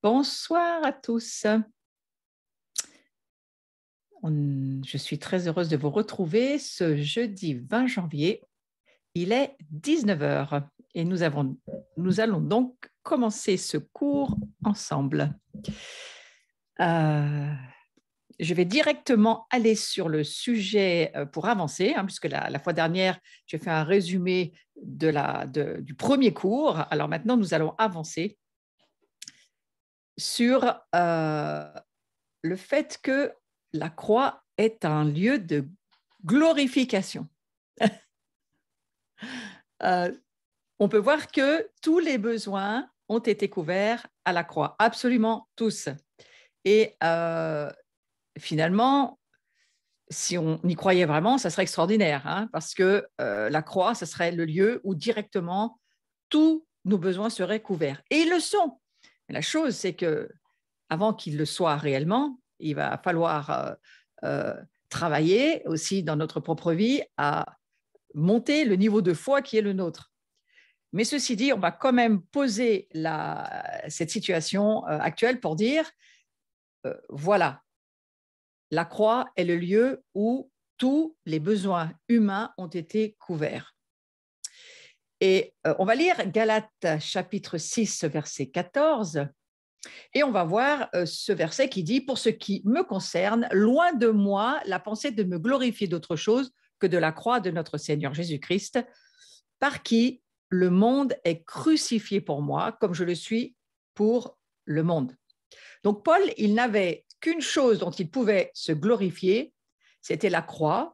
Bonsoir à tous. Je suis très heureuse de vous retrouver ce jeudi 20 janvier. Il est 19 heures et nous allons donc commencer ce cours ensemble. Je vais directement aller sur le sujet pour avancer, puisque la fois dernière, j'ai fait un résumé du premier cours. Alors maintenant, nous allons avancer sur le fait que la croix est un lieu de glorification. On peut voir que tous les besoins ont été couverts à la croix, absolument tous. Et finalement, si on y croyait vraiment, ça serait extraordinaire, parce que la croix, ce serait le lieu où directement tous nos besoins seraient couverts. Et ils le sont. Mais la chose, c'est que avant qu'ils le soient réellement, il va falloir travailler aussi dans notre propre vie à monter le niveau de foi qui est le nôtre. Mais ceci dit, on va quand même poser cette situation actuelle pour dire, voilà, la croix est le lieu où tous les besoins humains ont été couverts. Et on va lire Galates chapitre 6, verset 14. Et on va voir ce verset qui dit « Pour ce qui me concerne, loin de moi la pensée de me glorifier d'autre chose que de la croix de notre Seigneur Jésus-Christ, par qui le monde est crucifié pour moi, comme je le suis pour le monde. » Donc Paul, il n'avait qu'une chose dont il pouvait se glorifier, c'était la croix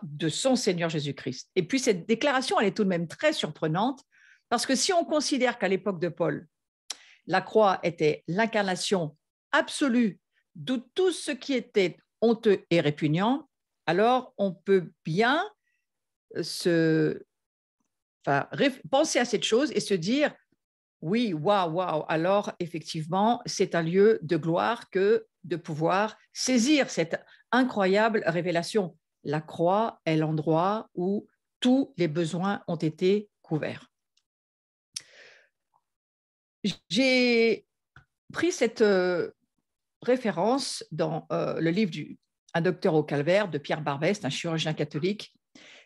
de son Seigneur Jésus-Christ. Et puis cette déclaration, elle est tout de même très surprenante, parce que si on considère qu'à l'époque de Paul, la croix était l'incarnation absolue de tout ce qui était honteux et répugnant, alors on peut bien penser à cette chose et se dire oui, waouh, alors effectivement, c'est un lieu de gloire que de pouvoir saisir cette incroyable révélation. La croix est l'endroit où tous les besoins ont été couverts. J'ai pris cette référence dans le livre Un docteur au calvaire de Pierre Barbet, c'est un chirurgien catholique,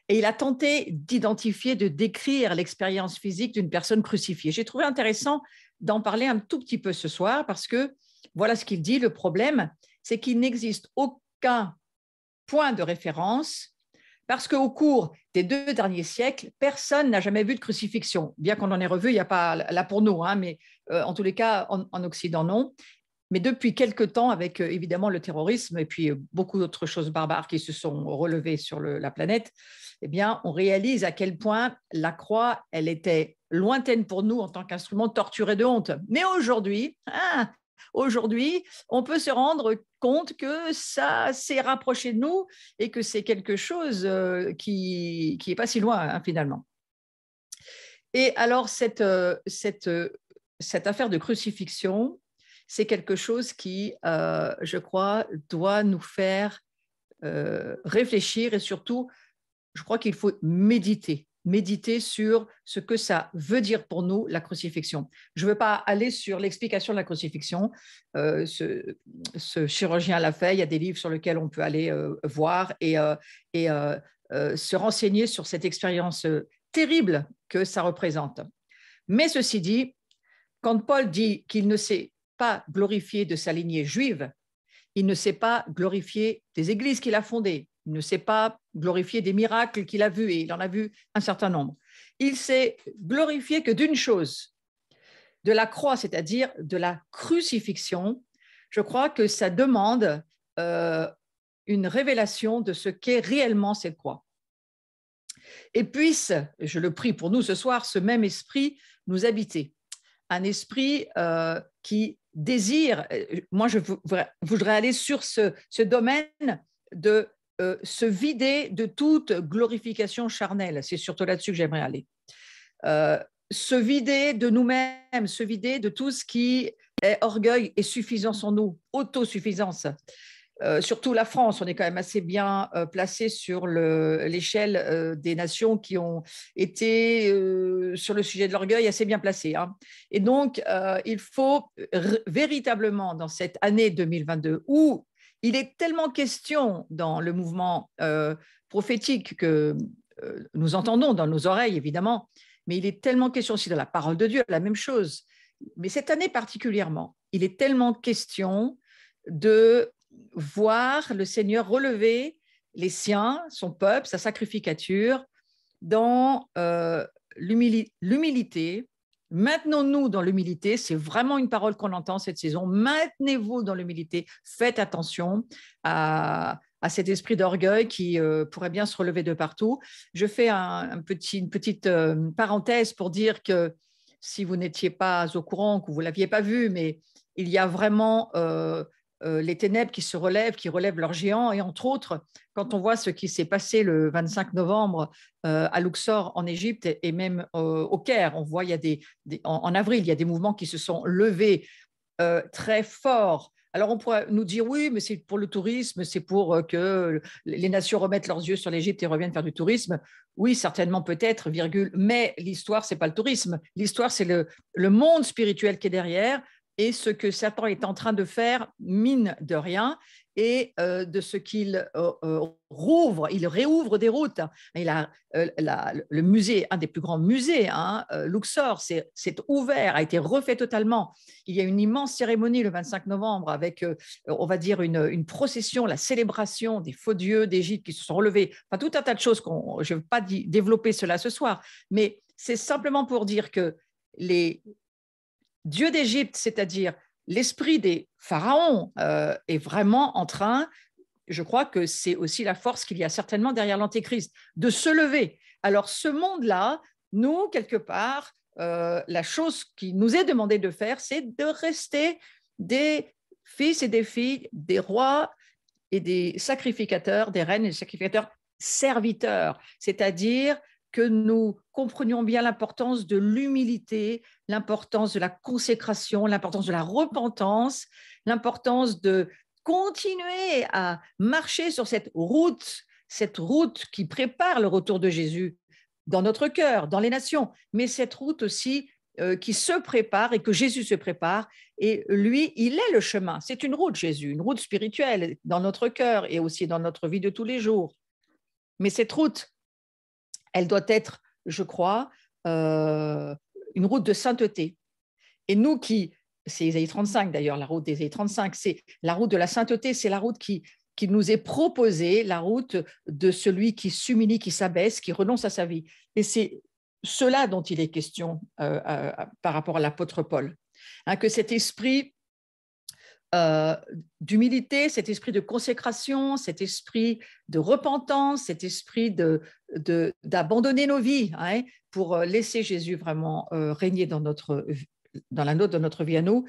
et il a tenté d'identifier, de décrire l'expérience physique d'une personne crucifiée. J'ai trouvé intéressant d'en parler un tout petit peu ce soir parce que voilà ce qu'il dit, le problème, c'est qu'il n'existe aucun point de référence parce qu'au cours des 2 derniers siècles, personne n'a jamais vu de crucifixion. Bien qu'on en ait revu, il n'y a pas là pour nous, mais en tous les cas, en Occident, non. Mais depuis quelque temps, avec évidemment le terrorisme et puis beaucoup d'autres choses barbares qui se sont relevées sur la planète, eh bien, on réalise à quel point la croix, elle était lointaine pour nous en tant qu'instrument torturé de honte. Mais aujourd'hui, on peut se rendre compte que ça s'est rapproché de nous et que c'est quelque chose qui n'est pas si loin, finalement. Et alors, cette affaire de crucifixion, c'est quelque chose qui, je crois, doit nous faire réfléchir et surtout, je crois qu'il faut méditer sur ce que ça veut dire pour nous, la crucifixion. Je ne veux pas aller sur l'explication de la crucifixion. Ce chirurgien l'a fait. Il y a des livres sur lesquels on peut aller voir et se renseigner sur cette expérience terrible que ça représente. Mais ceci dit, quand Paul dit qu'il ne s'est pas glorifié de sa lignée juive, il ne s'est pas glorifié des églises qu'il a fondées, il ne s'est pas glorifié des miracles qu'il a vus, et il en a vu un certain nombre. Il s'est glorifié que d'une chose, de la croix, c'est-à-dire de la crucifixion. Je crois que ça demande une révélation de ce qu'est réellement cette croix. Et puisse, je le prie pour nous ce soir, ce même esprit nous habiter. Un esprit qui désire, moi je voudrais aller sur ce domaine de se vider de toute glorification charnelle. C'est surtout là-dessus que j'aimerais aller. Se vider de nous-mêmes, se vider de tout ce qui est orgueil et suffisance en nous, autosuffisance. surtout la France, on est quand même assez bien placé sur l'échelle des nations qui ont été sur le sujet de l'orgueil assez bien placées, hein. Et donc, il faut véritablement, dans cette année 2022, où il est tellement question dans le mouvement prophétique que nous entendons dans nos oreilles, évidemment, mais il est tellement question aussi dans la parole de Dieu, la même chose. Mais cette année particulièrement, il est tellement question de voir le Seigneur relever les siens, son peuple, sa sacrificature, dans l'humilité. Maintenons-nous dans l'humilité, c'est vraiment une parole qu'on entend cette saison. Maintenez-vous dans l'humilité, faites attention à cet esprit d'orgueil qui pourrait bien se relever de partout. Je fais une petite parenthèse pour dire que si vous n'étiez pas au courant, que vous ne l'aviez pas vu, mais il y a vraiment les ténèbres qui se relèvent, qui relèvent leurs géants. Et entre autres, quand on voit ce qui s'est passé le 25 novembre à Luxor en Égypte et même au Caire, on voit en avril, il y a des mouvements qui se sont levés très forts. Alors on pourrait nous dire oui, mais c'est pour le tourisme, c'est pour que les nations remettent leurs yeux sur l'Égypte et reviennent faire du tourisme. Oui, certainement, peut-être, virgule, mais l'histoire, c'est pas le tourisme. L'histoire, c'est le monde spirituel qui est derrière et ce que Satan est en train de faire, mine de rien, et de ce qu'il rouvre, il réouvre des routes. Il a, le musée, un des plus grands musées, hein, Luxor, c'est ouvert, a été refait totalement. Il y a une immense cérémonie le 25 novembre avec, on va dire, une procession, la célébration des faux dieux d'Égypte qui se sont relevés. Enfin, tout un tas de choses, je ne vais pas développer cela ce soir, mais c'est simplement pour dire que les dieux d'Égypte, c'est-à-dire l'esprit des pharaons, est vraiment en train, je crois que c'est aussi la force qu'il y a certainement derrière l'Antéchrist, de se lever. Alors ce monde-là, nous, quelque part, la chose qui nous est demandée de faire, c'est de rester des fils et des filles, des rois et des sacrificateurs, des reines et des sacrificateurs serviteurs, c'est-à-dire que nous comprenions bien l'importance de l'humilité, l'importance de la consécration, l'importance de la repentance, l'importance de continuer à marcher sur cette route qui prépare le retour de Jésus dans notre cœur, dans les nations, mais cette route aussi qui se prépare et que Jésus se prépare. Et lui, il est le chemin. C'est une route, Jésus, une route spirituelle dans notre cœur et aussi dans notre vie de tous les jours. Mais cette route, elle doit être, je crois, une route de sainteté. Et nous c'est Ésaïe 35 d'ailleurs, la route d'Ésaïe 35, c'est la route de la sainteté, c'est la route qui nous est proposée, la route de celui qui s'humilie, qui s'abaisse, qui renonce à sa vie. Et c'est cela dont il est question par rapport à l'apôtre Paul. Hein, que cet esprit d'humilité, cet esprit de consécration, cet esprit de repentance, cet esprit d'abandonner nos vies, hein, pour laisser Jésus vraiment régner dans la nôtre, dans notre vie à nous,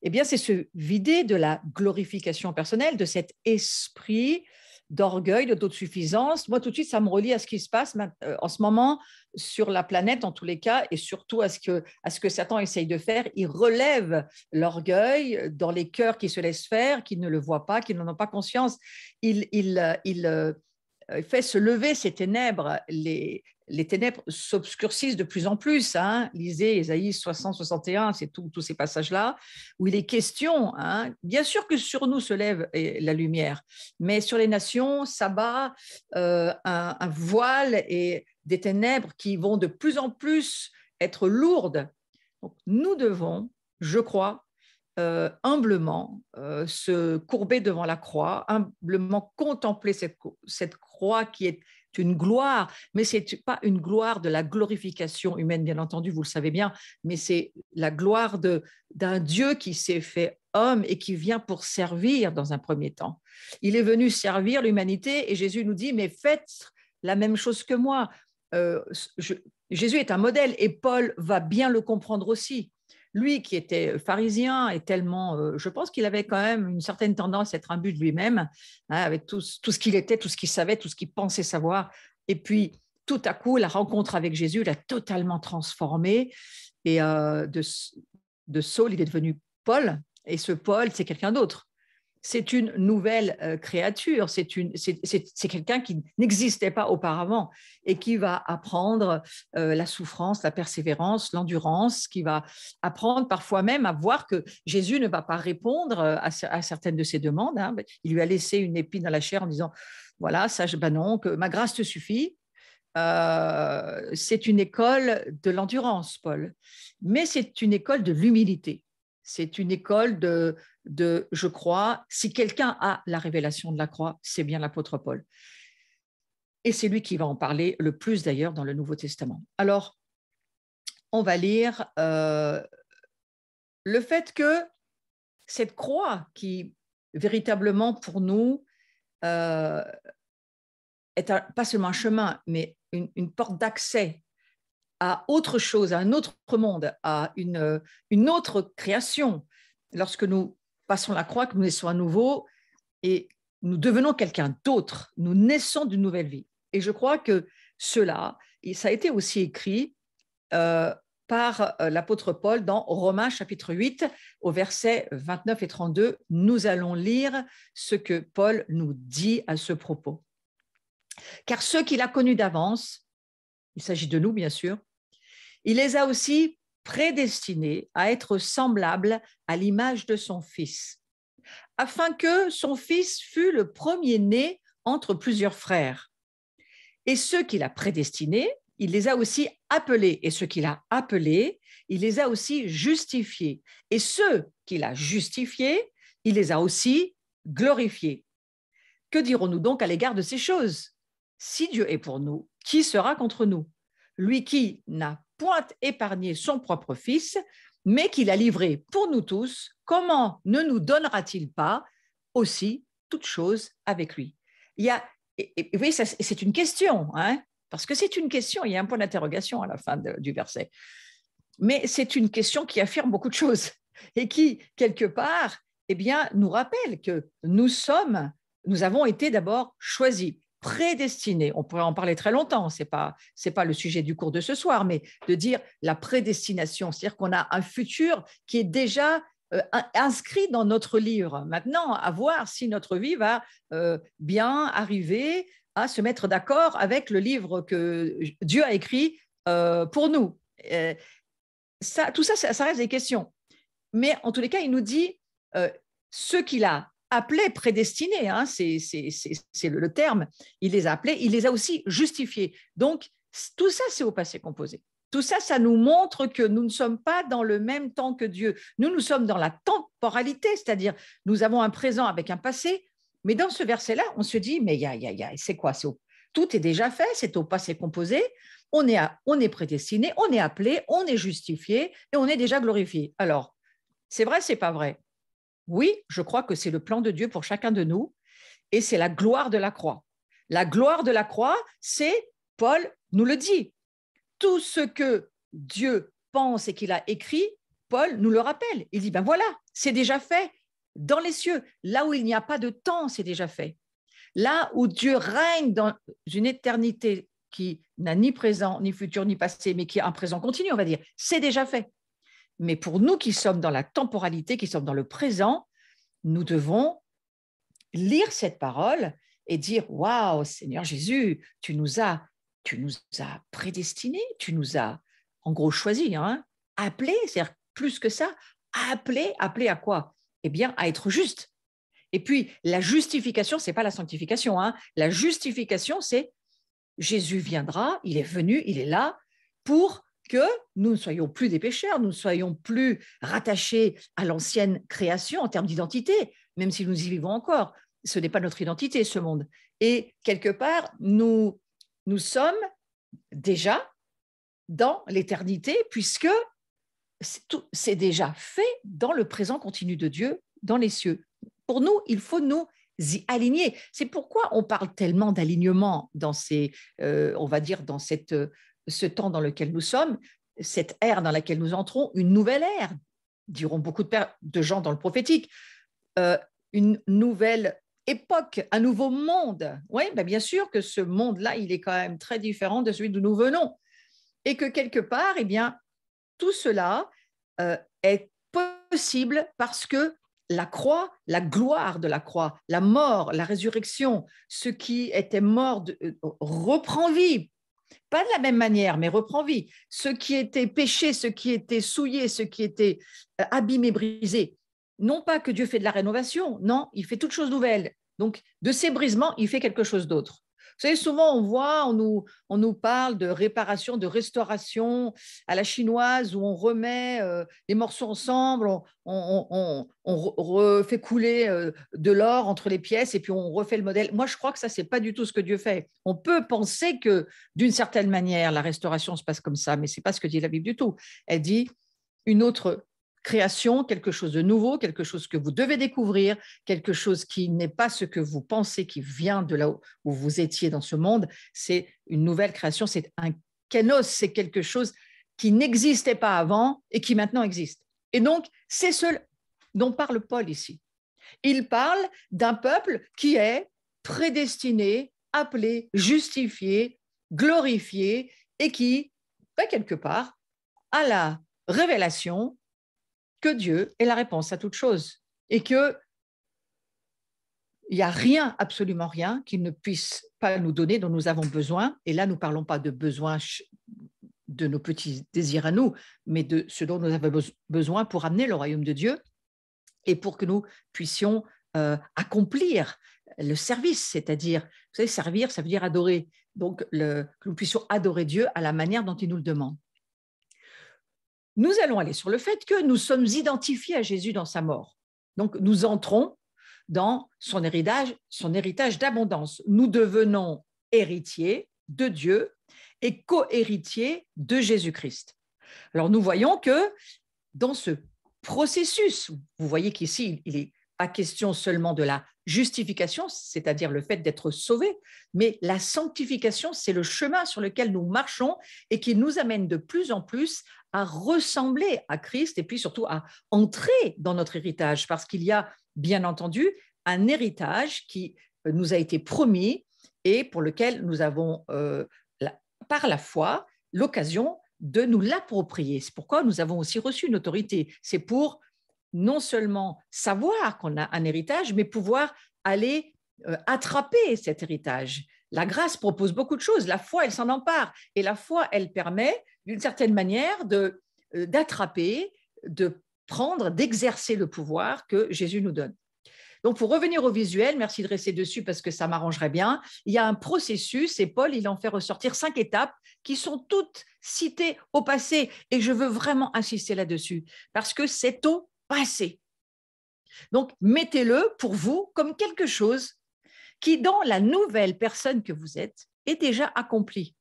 eh bien, c'est se vider de la glorification personnelle, de cet esprit d'orgueil, d'autosuffisance. Moi, tout de suite, ça me relie à ce qui se passe en ce moment sur la planète, en tous les cas, et surtout à ce que Satan essaye de faire. Il relève l'orgueil dans les cœurs qui se laissent faire, qui ne le voient pas, qui n'en ont pas conscience. Il fait se lever ces ténèbres. Les ténèbres s'obscurcissent de plus en plus. Hein. Lisez Ésaïe 60, 61, c'est tous ces passages-là, où il est question, hein, bien sûr que sur nous se lève la lumière, mais sur les nations s'abat un voile et des ténèbres qui vont de plus en plus être lourdes. Donc, nous devons, je crois, humblement se courber devant la croix, humblement contempler cette croix qui est une gloire, mais ce n'est pas une gloire de la glorification humaine, bien entendu, vous le savez bien, mais c'est la gloire d'un Dieu qui s'est fait homme et qui vient pour servir dans un premier temps. Il est venu servir l'humanité et Jésus nous dit, mais faites la même chose que moi. Jésus est un modèle et Paul va bien le comprendre aussi. Lui qui était pharisien et tellement, je pense qu'il avait quand même une certaine tendance à être imbu de lui-même, hein, avec tout ce qu'il était, tout ce qu'il savait, tout ce qu'il pensait savoir. Et puis, tout à coup, la rencontre avec Jésus l'a totalement transformé. Et de Saul, il est devenu Paul. Et ce Paul, c'est quelqu'un d'autre. c'est une nouvelle créature, c'est quelqu'un qui n'existait pas auparavant et qui va apprendre la souffrance, la persévérance, l'endurance, qui va apprendre parfois même à voir que Jésus ne va pas répondre à certaines de ses demandes. Hein. Il lui a laissé une épine dans la chair en disant, voilà, sache, ben non, que ma grâce te suffit. C'est une école de l'endurance, Paul, mais c'est une école de l'humilité. C'est une école je crois, si quelqu'un a la révélation de la croix, c'est bien l'apôtre Paul. Et c'est lui qui va en parler le plus d'ailleurs dans le Nouveau Testament. Alors, on va lire le fait que cette croix qui, véritablement pour nous, est pas seulement un chemin, mais une porte d'accès à autre chose, à un autre monde, à une autre création. Lorsque nous passons la croix, que nous naissons à nouveau et nous devenons quelqu'un d'autre, nous naissons d'une nouvelle vie. Et je crois que cela, et ça a été aussi écrit par l'apôtre Paul dans Romains chapitre 8, au verset 29 et 32. Nous allons lire ce que Paul nous dit à ce propos. Car ceux qu'il a connus d'avance, il s'agit de nous bien sûr, il les a aussi prédestinés à être semblables à l'image de son Fils, afin que son Fils fût le premier-né entre plusieurs frères. Et ceux qu'il a prédestinés, il les a aussi appelés. Et ceux qu'il a appelés, il les a aussi justifiés. Et ceux qu'il a justifiés, il les a aussi glorifiés. Que dirons-nous donc à l'égard de ces choses? Si Dieu est pour nous, qui sera contre nous? Lui qui n'a point épargné son propre Fils, mais qui l'a livré pour nous tous, comment ne nous donnera-t-il pas aussi toutes choses avec lui? Il y a, et vous voyez, c'est une question, hein, parce que c'est une question, il y a un point d'interrogation à la fin du verset. Mais c'est une question qui affirme beaucoup de choses et qui, quelque part, eh bien, nous rappelle que nous avons été d'abord choisis, prédestinés. On pourrait en parler très longtemps, c'est pas le sujet du cours de ce soir, mais de dire la prédestination, c'est-à-dire qu'on a un futur qui est déjà inscrit dans notre livre. Maintenant, à voir si notre vie va bien arriver à se mettre d'accord avec le livre que Dieu a écrit pour nous. Tout ça reste des questions. Mais en tous les cas, il nous dit ceux qu'il a appelés, prédestinés, hein, c'est le terme, il les a appelés, il les a aussi justifiés. Donc, tout ça, c'est au passé composé. Tout ça, ça nous montre que nous ne sommes pas dans le même temps que Dieu. Nous sommes dans la temporalité, c'est-à-dire nous avons un présent avec un passé, mais dans ce verset-là, on se dit, mais c'est quoi? Tout est déjà fait, c'est au passé composé, on est prédestiné, on est appelé, on est justifié et on est déjà glorifié. Alors, c'est vrai, c'est pas vrai? Oui, je crois que c'est le plan de Dieu pour chacun de nous et c'est la gloire de la croix. La gloire de la croix, c'est, Paul nous le dit, tout ce que Dieu pense et qu'il a écrit, Paul nous le rappelle. Il dit, ben voilà, c'est déjà fait dans les cieux. Là où il n'y a pas de temps, c'est déjà fait. Là où Dieu règne dans une éternité qui n'a ni présent, ni futur, ni passé, mais qui a un présent continu, on va dire, c'est déjà fait. Mais pour nous qui sommes dans la temporalité, qui sommes dans le présent, nous devons lire cette parole et dire, waouh, Seigneur Jésus, tu nous as prédestinés, tu nous as en gros choisis, hein, appelés, c'est-à-dire plus que ça, appelés à quoi? Eh bien, à être juste. Et puis, la justification, ce n'est pas la sanctification. Hein. La justification, c'est Jésus viendra, il est venu, il est là pour que nous ne soyons plus des pécheurs, nous ne soyons plus rattachés à l'ancienne création en termes d'identité, même si nous y vivons encore. Ce n'est pas notre identité, ce monde. Et quelque part, nous sommes déjà dans l'éternité, puisque c'est déjà fait dans le présent continu de Dieu, dans les cieux. Pour nous, il faut nous y aligner. C'est pourquoi on parle tellement d'alignement dans on va dire, dans ce temps dans lequel nous sommes, cette ère dans laquelle nous entrons, une nouvelle ère, diront beaucoup de gens dans le prophétique, une nouvelle époque, un nouveau monde. Oui, ben bien sûr que ce monde-là, il est quand même très différent de celui d'où nous venons. Et que quelque part, eh bien, tout cela est possible parce que la croix, la gloire de la croix, la mort, la résurrection, ce qui était mort reprend vie. Pas de la même manière, mais reprend vie. Ce qui était péché, ce qui était souillé, ce qui était abîmé, brisé, non pas que Dieu fait de la rénovation, non, il fait toutes choses nouvelles. Donc, de ces brisements, il fait quelque chose d'autre. Vous savez, souvent, on nous parle de réparation, de restauration à la chinoise, où on remet les morceaux ensemble, on refait couler de l'or entre les pièces et puis on refait le modèle. Moi, je crois que ça, c'est pas du tout ce que Dieu fait. On peut penser que, d'une certaine manière, la restauration se passe comme ça, mais c'est pas ce que dit la Bible du tout. Elle dit une autre création, quelque chose de nouveau, quelque chose que vous devez découvrir, quelque chose qui n'est pas ce que vous pensez qui vient de là où vous étiez dans ce monde. C'est une nouvelle création, c'est un kénos, c'est quelque chose qui n'existait pas avant et qui maintenant existe. Et donc, c'est ce dont parle Paul ici. Il parle d'un peuple qui est prédestiné, appelé, justifié, glorifié et qui, quelque part, a la révélation que Dieu est la réponse à toute chose et qu'il n'y a rien, absolument rien, qu'il ne puisse pas nous donner dont nous avons besoin. Et là, nous ne parlons pas de besoin de nos petits désirs à nous, mais de ce dont nous avons besoin pour amener le royaume de Dieu et pour que nous puissions accomplir le service, c'est-à-dire, vous savez, servir, ça veut dire adorer. Donc, que nous puissions adorer Dieu à la manière dont il nous le demande. Nous allons aller sur le fait que nous sommes identifiés à Jésus dans sa mort. Donc, nous entrons dans son héritage d'abondance. Nous devenons héritiers de Dieu et co-héritiers de Jésus-Christ. Alors, nous voyons que dans ce processus, vous voyez qu'ici, il n'est pas question seulement de la justification, c'est-à-dire le fait d'être sauvé, mais la sanctification, c'est le chemin sur lequel nous marchons et qui nous amène de plus en plus à ressembler à Christ et puis surtout à entrer dans notre héritage, parce qu'il y a bien entendu un héritage qui nous a été promis et pour lequel nous avons, par la foi, l'occasion de nous l'approprier. C'est pourquoi nous avons aussi reçu une autorité. C'est pour non seulement savoir qu'on a un héritage, mais pouvoir aller attraper cet héritage. La grâce propose beaucoup de choses. La foi, elle s'en empare. Et la foi, elle permet, d'une certaine manière, d'attraper, de prendre, d'exercer le pouvoir que Jésus nous donne. Donc, pour revenir au visuel, merci de rester dessus parce que ça m'arrangerait bien. Il y a un processus et Paul, il en fait ressortir 5 étapes qui sont toutes citées au passé. Et je veux vraiment insister là-dessus parce que c'est au passé. Donc, mettez-le pour vous comme quelque chose qui, dans la nouvelle personne que vous êtes, est déjà accompli.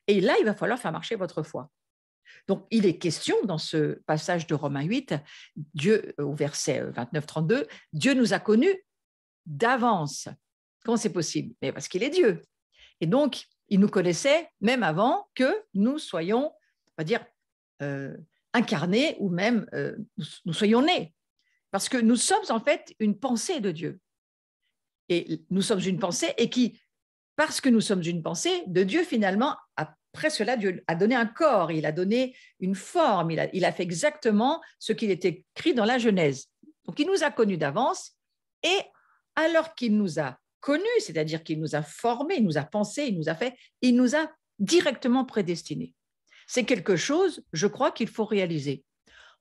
Et là, il va falloir faire marcher votre foi. Donc, il est question dans ce passage de Romains 8, Dieu, au verset 29-32, Dieu nous a connus d'avance. Comment c'est possible? Mais parce qu'il est Dieu. Et donc, il nous connaissait même avant que nous soyons, on va dire, incarnés ou même nous soyons nés. Parce que nous sommes en fait une pensée de Dieu. Et nous sommes une pensée et qui, parce que nous sommes une pensée de Dieu, finalement, après cela, Dieu a donné un corps, il a donné une forme, il a fait exactement ce qu'il était écrit dans la Genèse. Donc, il nous a connus d'avance et alors qu'il nous a connus, c'est-à-dire qu'il nous a formés, il nous a pensés, il nous a directement prédestinés. C'est quelque chose, je crois, qu'il faut réaliser.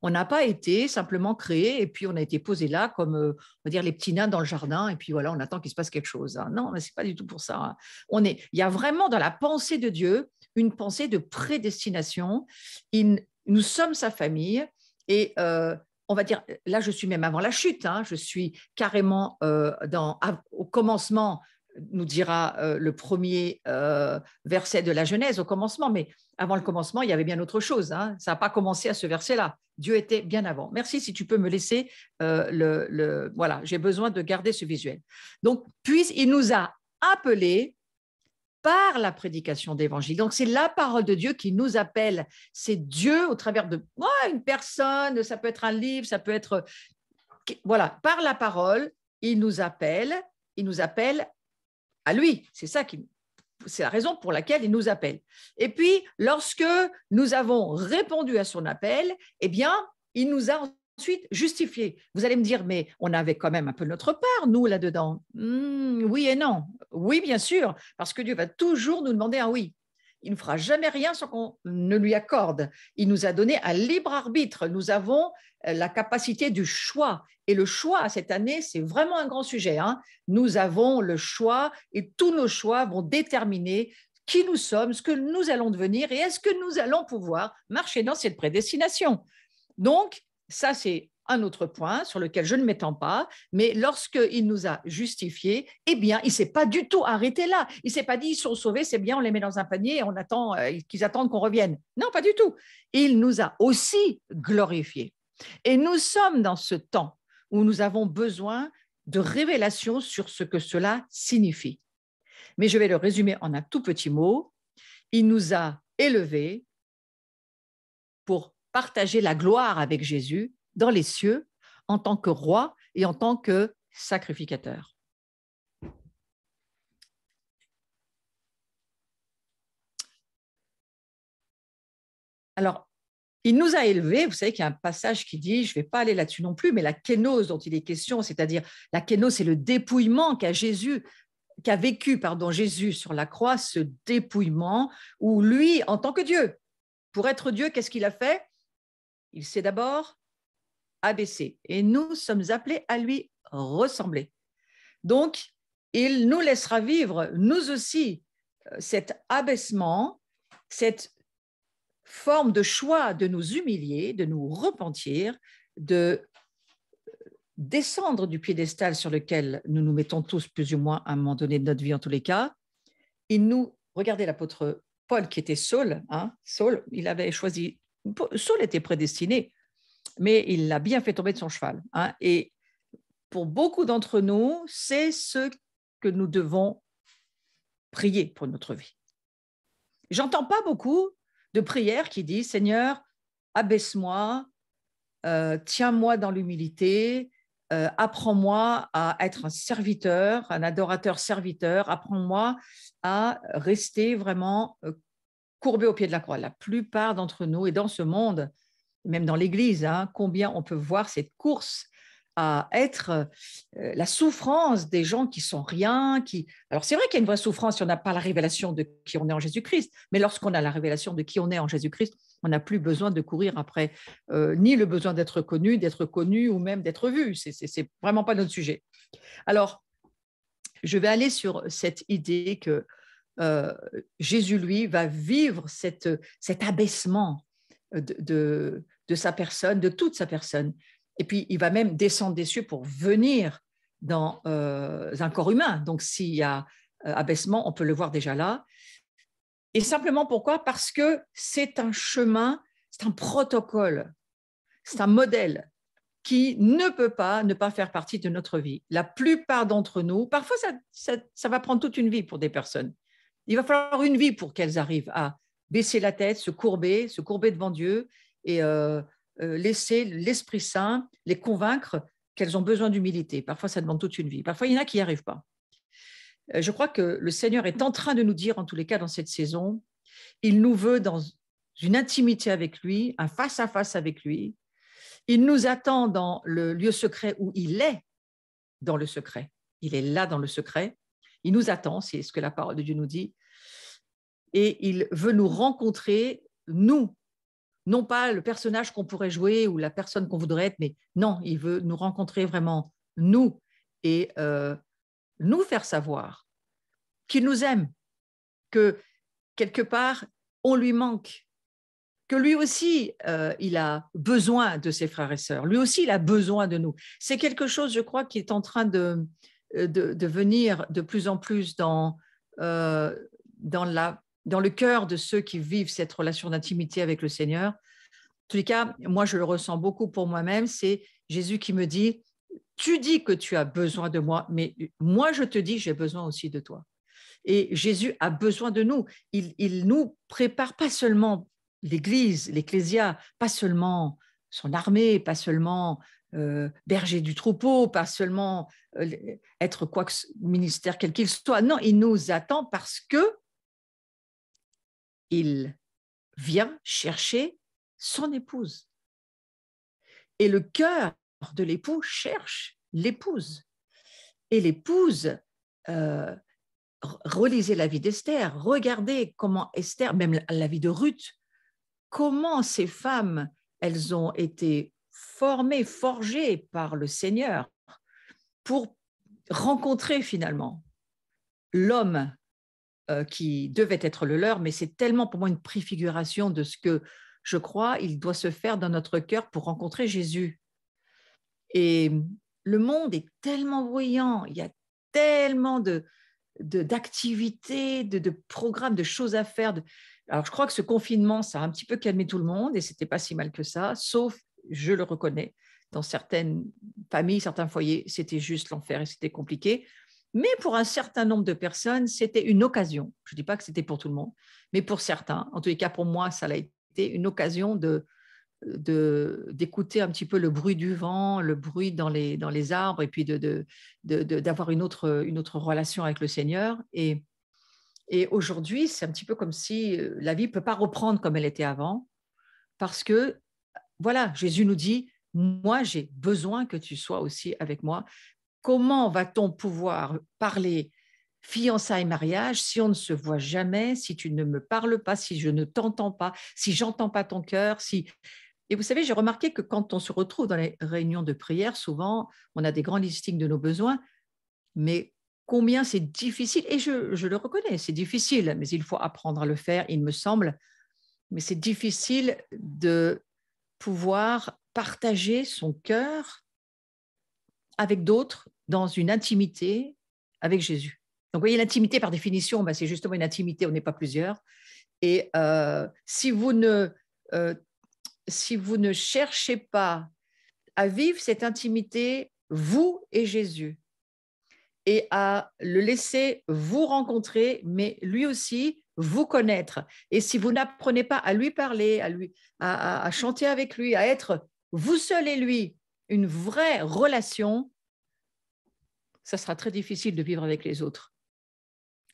On n'a pas été simplement créé et puis on a été posé là comme on va dire les petits nains dans le jardin et puis voilà, on attend qu'il se passe quelque chose. Non, mais c'est pas du tout pour ça. Il y a vraiment dans la pensée de Dieu une pensée de prédestination. Nous sommes sa famille et on va dire, là je suis même avant la chute, je suis carrément au commencement, nous dira le premier verset de la Genèse, au commencement, mais avant le commencement, il y avait bien autre chose. Ça n'a pas commencé à ce verset-là. Dieu était bien avant. Merci si tu peux me laisser voilà, j'ai besoin de garder ce visuel. Donc, puis il nous a appelés par la prédication d'évangile. Donc, c'est la parole de Dieu qui nous appelle. C'est Dieu au travers de une personne, ça peut être un livre, ça peut être... Voilà, par la parole, il nous appelle à lui. C'est la raison pour laquelle il nous appelle. Et puis, lorsque nous avons répondu à son appel, eh bien, il nous a ensuite justifier. Vous allez me dire, mais on avait quand même un peu notre part, nous, là-dedans. Oui et non. Oui, bien sûr, parce que Dieu va toujours nous demander un oui. Il ne fera jamais rien sans qu'on ne lui accorde. Il nous a donné un libre arbitre. Nous avons la capacité du choix. Et le choix, cette année, c'est vraiment un grand sujet. Hein. Nous avons le choix et tous nos choix vont déterminer qui nous sommes, ce que nous allons devenir et est-ce que nous allons pouvoir marcher dans cette prédestination. Donc, ça, c'est un autre point sur lequel je ne m'étends pas, mais lorsqu'il nous a justifiés, eh bien, il ne s'est pas du tout arrêté là. Il ne s'est pas dit, ils sont sauvés, c'est bien, on les met dans un panier et on attend qu'ils attendent qu'on revienne. Non, pas du tout. Il nous a aussi glorifiés. Et nous sommes dans ce temps où nous avons besoin de révélations sur ce que cela signifie. Mais je vais le résumer en un tout petit mot. Il nous a élevés pour partager la gloire avec Jésus dans les cieux en tant que roi et en tant que sacrificateur. Alors, il nous a élevés, vous savez qu'il y a un passage qui dit, je ne vais pas aller là-dessus non plus, mais la kénose dont il est question, c'est-à-dire la kénose, c'est le dépouillement qu'a vécu Jésus sur la croix, ce dépouillement où lui, en tant que Dieu, pour être Dieu, qu'est-ce qu'il a fait? Il s'est d'abord abaissé et nous sommes appelés à lui ressembler. Donc, il nous laissera vivre, nous aussi, cet abaissement, cette forme de choix de nous humilier, de nous repentir, de descendre du piédestal sur lequel nous nous mettons tous plus ou moins à un moment donné de notre vie en tous les cas. Regardez l'apôtre Paul qui était Saul, hein, Saul, il avait choisi, Saul était prédestiné, mais il l'a bien fait tomber de son cheval. Hein, et pour beaucoup d'entre nous, c'est ce que nous devons prier pour notre vie. J'entends pas beaucoup de prières qui disent « Seigneur, abaisse-moi, tiens-moi dans l'humilité, apprends-moi à être un serviteur, un adorateur serviteur, apprends-moi à rester vraiment courbé au pied de la croix ». La plupart d'entre nous, et dans ce monde, même dans l'Église, hein, combien on peut voir cette course à être la souffrance des gens qui sont rien. Alors c'est vrai qu'il y a une vraie souffrance si on n'a pas la révélation de qui on est en Jésus-Christ, mais lorsqu'on a la révélation de qui on est en Jésus-Christ, on n'a plus besoin de courir après ni le besoin d'être connu ou même d'être vu. C'est vraiment pas notre sujet. Alors, je vais aller sur cette idée que Jésus, lui, va vivre cet abaissement de sa personne, de toute sa personne. Et puis, il va même descendre des cieux pour venir dans un corps humain. Donc, s'il y a abaissement, on peut le voir déjà là. Et simplement pourquoi? Parce que c'est un chemin, c'est un protocole, c'est un modèle qui ne peut pas ne pas faire partie de notre vie. La plupart d'entre nous, parfois, ça va prendre toute une vie pour des personnes. Il va falloir une vie pour qu'elles arrivent à baisser la tête, se courber devant Dieu et laisser l'Esprit Saint les convaincre qu'elles ont besoin d'humilité. Parfois, ça demande toute une vie. Parfois, il y en a qui n'y arrivent pas. Je crois que le Seigneur est en train de nous dire, en tous les cas, dans cette saison, il nous veut dans une intimité avec lui, un face-à-face avec lui. Il nous attend dans le lieu secret où il est dans le secret. Il est là dans le secret. Il nous attend, c'est ce que la parole de Dieu nous dit. Et il veut nous rencontrer, nous, non pas le personnage qu'on pourrait jouer ou la personne qu'on voudrait être, mais non, il veut nous rencontrer vraiment, nous, et nous faire savoir qu'il nous aime, que quelque part, on lui manque, que lui aussi, il a besoin de ses frères et sœurs. Lui aussi, il a besoin de nous. C'est quelque chose, je crois, qui est en train de venir de plus en plus dans le cœur de ceux qui vivent cette relation d'intimité avec le Seigneur. En tous les cas, moi, je le ressens beaucoup pour moi-même. C'est Jésus qui me dit, tu dis que tu as besoin de moi, mais moi, je te dis, j'ai besoin aussi de toi. Et Jésus a besoin de nous. Il nous prépare pas seulement l'Église, l'Ecclésia, pas seulement son armée, pas seulement berger du troupeau, pas seulement être quoi que ministère quel qu'il soit. Non, il nous attend parce que il vient chercher son épouse. Et le cœur de l'époux cherche l'épouse. Et l'épouse, relisez la vie d'Esther, regardez comment Esther, même la vie de Ruth, comment ces femmes, elles ont été formées, forgées par le Seigneur pour rencontrer finalement l'homme qui devait être le leur, mais c'est tellement pour moi une préfiguration de ce que je crois il doit se faire dans notre cœur pour rencontrer Jésus. Et le monde est tellement bruyant, il y a tellement d'activités, de programmes, de choses à faire. Alors, je crois que ce confinement, ça a un petit peu calmé tout le monde et ce n'était pas si mal que ça, sauf, je le reconnais, dans certaines familles, certains foyers, c'était juste l'enfer et c'était compliqué. Mais pour un certain nombre de personnes, c'était une occasion. Je ne dis pas que c'était pour tout le monde, mais pour certains, en tous les cas pour moi, ça a été une occasion d'écouter un petit peu le bruit du vent, le bruit dans les arbres, et puis d'avoir une autre relation avec le Seigneur. Et aujourd'hui, c'est un petit peu comme si la vie ne peut pas reprendre comme elle était avant, parce que, voilà, Jésus nous dit, moi, j'ai besoin que tu sois aussi avec moi. Comment va-t-on pouvoir parler fiançailles, mariage, si on ne se voit jamais, si tu ne me parles pas, si je ne t'entends pas, si j'entends pas ton cœur, si... Et vous savez, j'ai remarqué que quand on se retrouve dans les réunions de prière, souvent, on a des grands listings de nos besoins, mais combien c'est difficile, et je le reconnais, c'est difficile, mais il faut apprendre à le faire, il me semble, mais c'est difficile de pouvoir partager son cœur avec d'autres dans une intimité avec Jésus. Donc, vous voyez, l'intimité, par définition, c'est justement une intimité, on n'est pas plusieurs. Et euh, si vous ne cherchez pas à vivre cette intimité, vous et Jésus, et à le laisser vous rencontrer, mais lui aussi vous connaître. Et si vous n'apprenez pas à lui parler, à chanter avec lui, à être vous seul et lui, une vraie relation, ça sera très difficile de vivre avec les autres.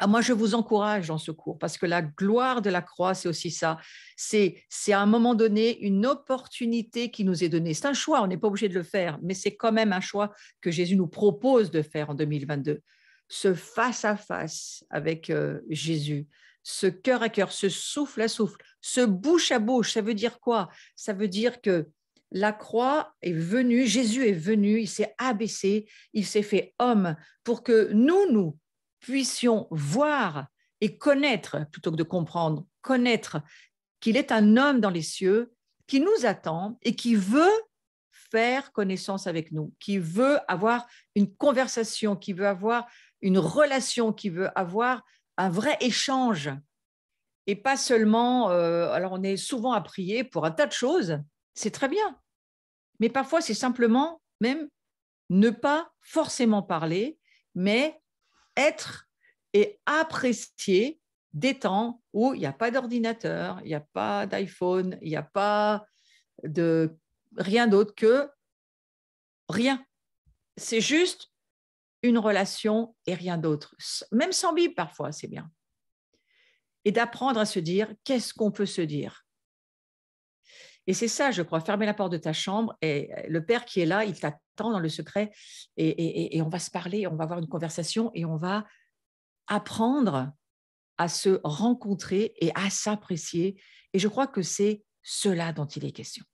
Ah, moi, je vous encourage dans ce cours parce que la gloire de la croix, c'est aussi ça. C'est à un moment donné une opportunité qui nous est donnée. C'est un choix, on n'est pas obligé de le faire, mais c'est quand même un choix que Jésus nous propose de faire en 2022. Ce face-à-face avec Jésus, ce cœur à cœur, ce souffle à souffle, ce bouche à bouche, ça veut dire quoi? Ça veut dire que la croix est venue, Jésus est venu, il s'est abaissé, il s'est fait homme pour que nous puissions voir et connaître, plutôt que de comprendre, connaître qu'il est un homme dans les cieux qui nous attend et qui veut faire connaissance avec nous, qui veut avoir une conversation, qui veut avoir une relation, qui veut avoir un vrai échange. Et pas seulement, alors on est souvent à prier pour un tas de choses, c'est très bien, mais parfois c'est simplement même ne pas forcément parler, mais être et apprécier des temps où il n'y a pas d'ordinateur, il n'y a pas d'iPhone, il n'y a pas de rien d'autre que rien. C'est juste une relation et rien d'autre. Même sans Bible, parfois, c'est bien. Et d'apprendre à se dire, qu'est-ce qu'on peut se dire? Et c'est ça, je crois, fermer la porte de ta chambre et le Père qui est là, il t'attend dans le secret et on va se parler, on va avoir une conversation et on va apprendre à se rencontrer et à s'apprécier. Et je crois que c'est cela dont il est question.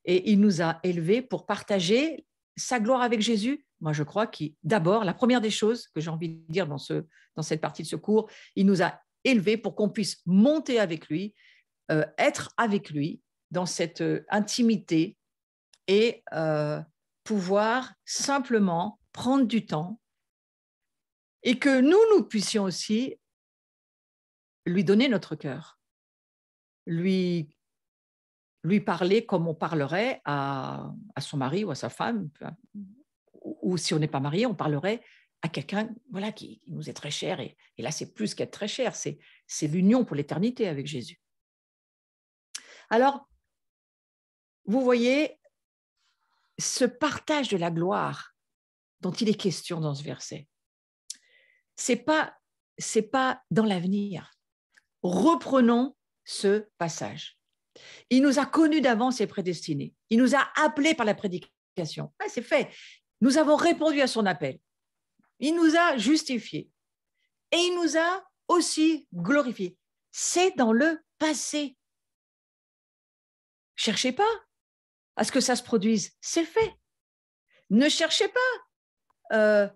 Et il nous a élevés pour partager sa gloire avec Jésus. Moi, je crois que d'abord, la première des choses que j'ai envie de dire dans cette partie de ce cours, il nous a élevés pour qu'on puisse monter avec lui, être avec lui dans cette intimité et pouvoir simplement prendre du temps et que nous puissions aussi lui donner notre cœur, lui parler comme on parlerait à son mari ou à sa femme, ou si on n'est pas marié, on parlerait à quelqu'un voilà, qui nous est très cher. Et là, c'est plus qu'être très cher, c'est l'union pour l'éternité avec Jésus. Alors, vous voyez, ce partage de la gloire dont il est question dans ce verset, c'est pas dans l'avenir. Reprenons ce passage. Il nous a connus d'avance et prédestinés. Il nous a appelés par la prédication. Ouais, c'est fait. Nous avons répondu à son appel. Il nous a justifiés. Et il nous a aussi glorifiés. C'est dans le passé. Cherchez pas à ce que ça se produise. C'est fait. Ne cherchez pas,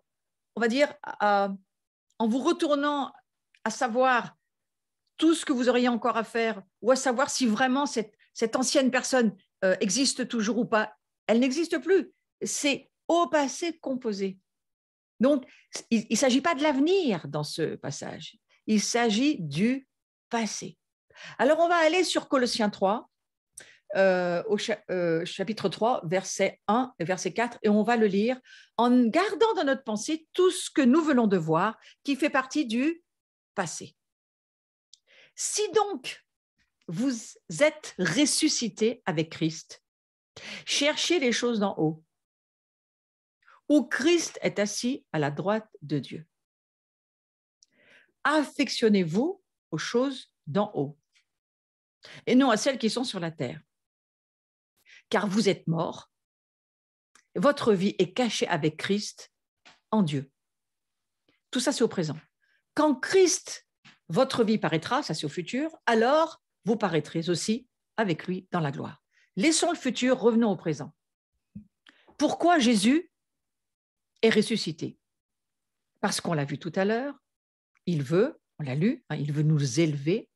on va dire, en vous retournant à savoir tout ce que vous auriez encore à faire ou à savoir si vraiment cette ancienne personne existe toujours ou pas. Elle n'existe plus. C'est au passé composé. Donc, il ne s'agit pas de l'avenir dans ce passage. Il s'agit du passé. Alors, on va aller sur Colossiens 3, au chapitre 3, verset 1 et verset 4, et on va le lire en gardant dans notre pensée tout ce que nous venons de voir qui fait partie du passé. Si donc vous êtes ressuscité avec Christ, cherchez les choses d'en haut, où Christ est assis à la droite de Dieu. Affectionnez-vous aux choses d'en haut, et non à celles qui sont sur la terre. Car vous êtes morts, votre vie est cachée avec Christ en Dieu. Tout ça, c'est au présent. Quand Christ, votre vie paraîtra, ça c'est au futur, alors vous paraîtrez aussi avec lui dans la gloire. Laissons le futur, revenons au présent. Pourquoi Jésus est ressuscité? Parce qu'on l'a vu tout à l'heure, il veut, on l'a lu, il veut nous élever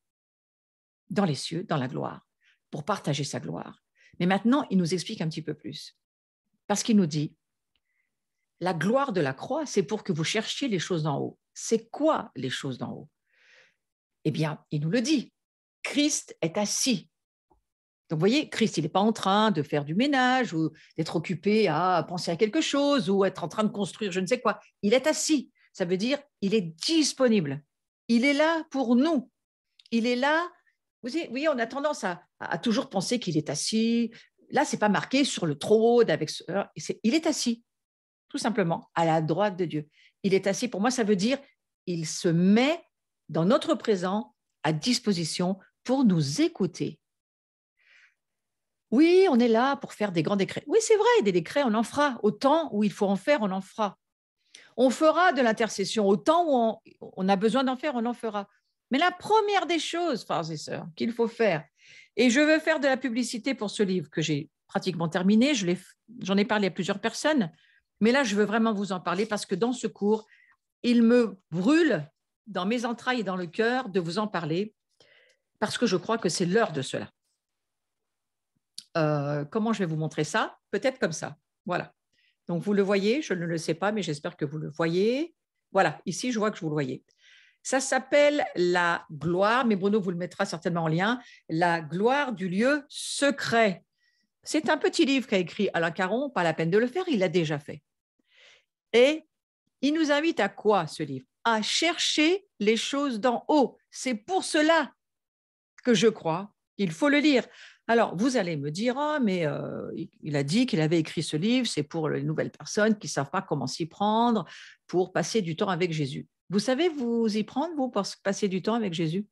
dans les cieux, dans la gloire, pour partager sa gloire. Mais maintenant, il nous explique un petit peu plus. Parce qu'il nous dit, la gloire de la croix, c'est pour que vous cherchiez les choses d'en haut. C'est quoi les choses d'en haut? Eh bien, il nous le dit. Christ est assis. Donc, vous voyez, Christ, il n'est pas en train de faire du ménage ou d'être occupé à penser à quelque chose ou être en train de construire je ne sais quoi. Il est assis. Ça veut dire il est disponible. Il est là pour nous. Il est là. Vous voyez, on a tendance à toujours penser qu'il est assis. Là, ce n'est pas marqué sur le trône. Il est assis, tout simplement, à la droite de Dieu. Il est assis. Pour moi, ça veut dire il se met dans notre présent à disposition pour nous écouter. Oui, on est là pour faire des grands décrets. Oui, c'est vrai, des décrets, on en fera. Au temps où il faut en faire, on en fera. On fera de l'intercession. Au temps où on a besoin d'en faire, on en fera. Mais la première des choses, frères et sœurs, qu'il faut faire, et je veux faire de la publicité pour ce livre que j'ai pratiquement terminé, j'en ai parlé à plusieurs personnes, mais là, je veux vraiment vous en parler parce que dans ce cours, il me brûle dans mes entrailles et dans le cœur de vous en parler parce que je crois que c'est l'heure de cela. Comment je vais vous montrer ça? Peut-être comme ça. Voilà. Donc, vous le voyez, je ne le sais pas, mais j'espère que vous le voyez. Voilà, ici, je vois que vous le voyez. Ça s'appelle la gloire, mais Bruno vous le mettra certainement en lien, la gloire du lieu secret. C'est un petit livre qu'a écrit Alain Caron, pas la peine de le faire, il l'a déjà fait. Et il nous invite à quoi, ce livre? À chercher les choses d'en haut. C'est pour cela que je crois qu'il faut le lire. Alors, vous allez me dire, mais il a dit qu'il avait écrit ce livre, c'est pour les nouvelles personnes qui ne savent pas comment s'y prendre pour passer du temps avec Jésus. Vous savez vous y prendre, vous, pour passer du temps avec Jésus?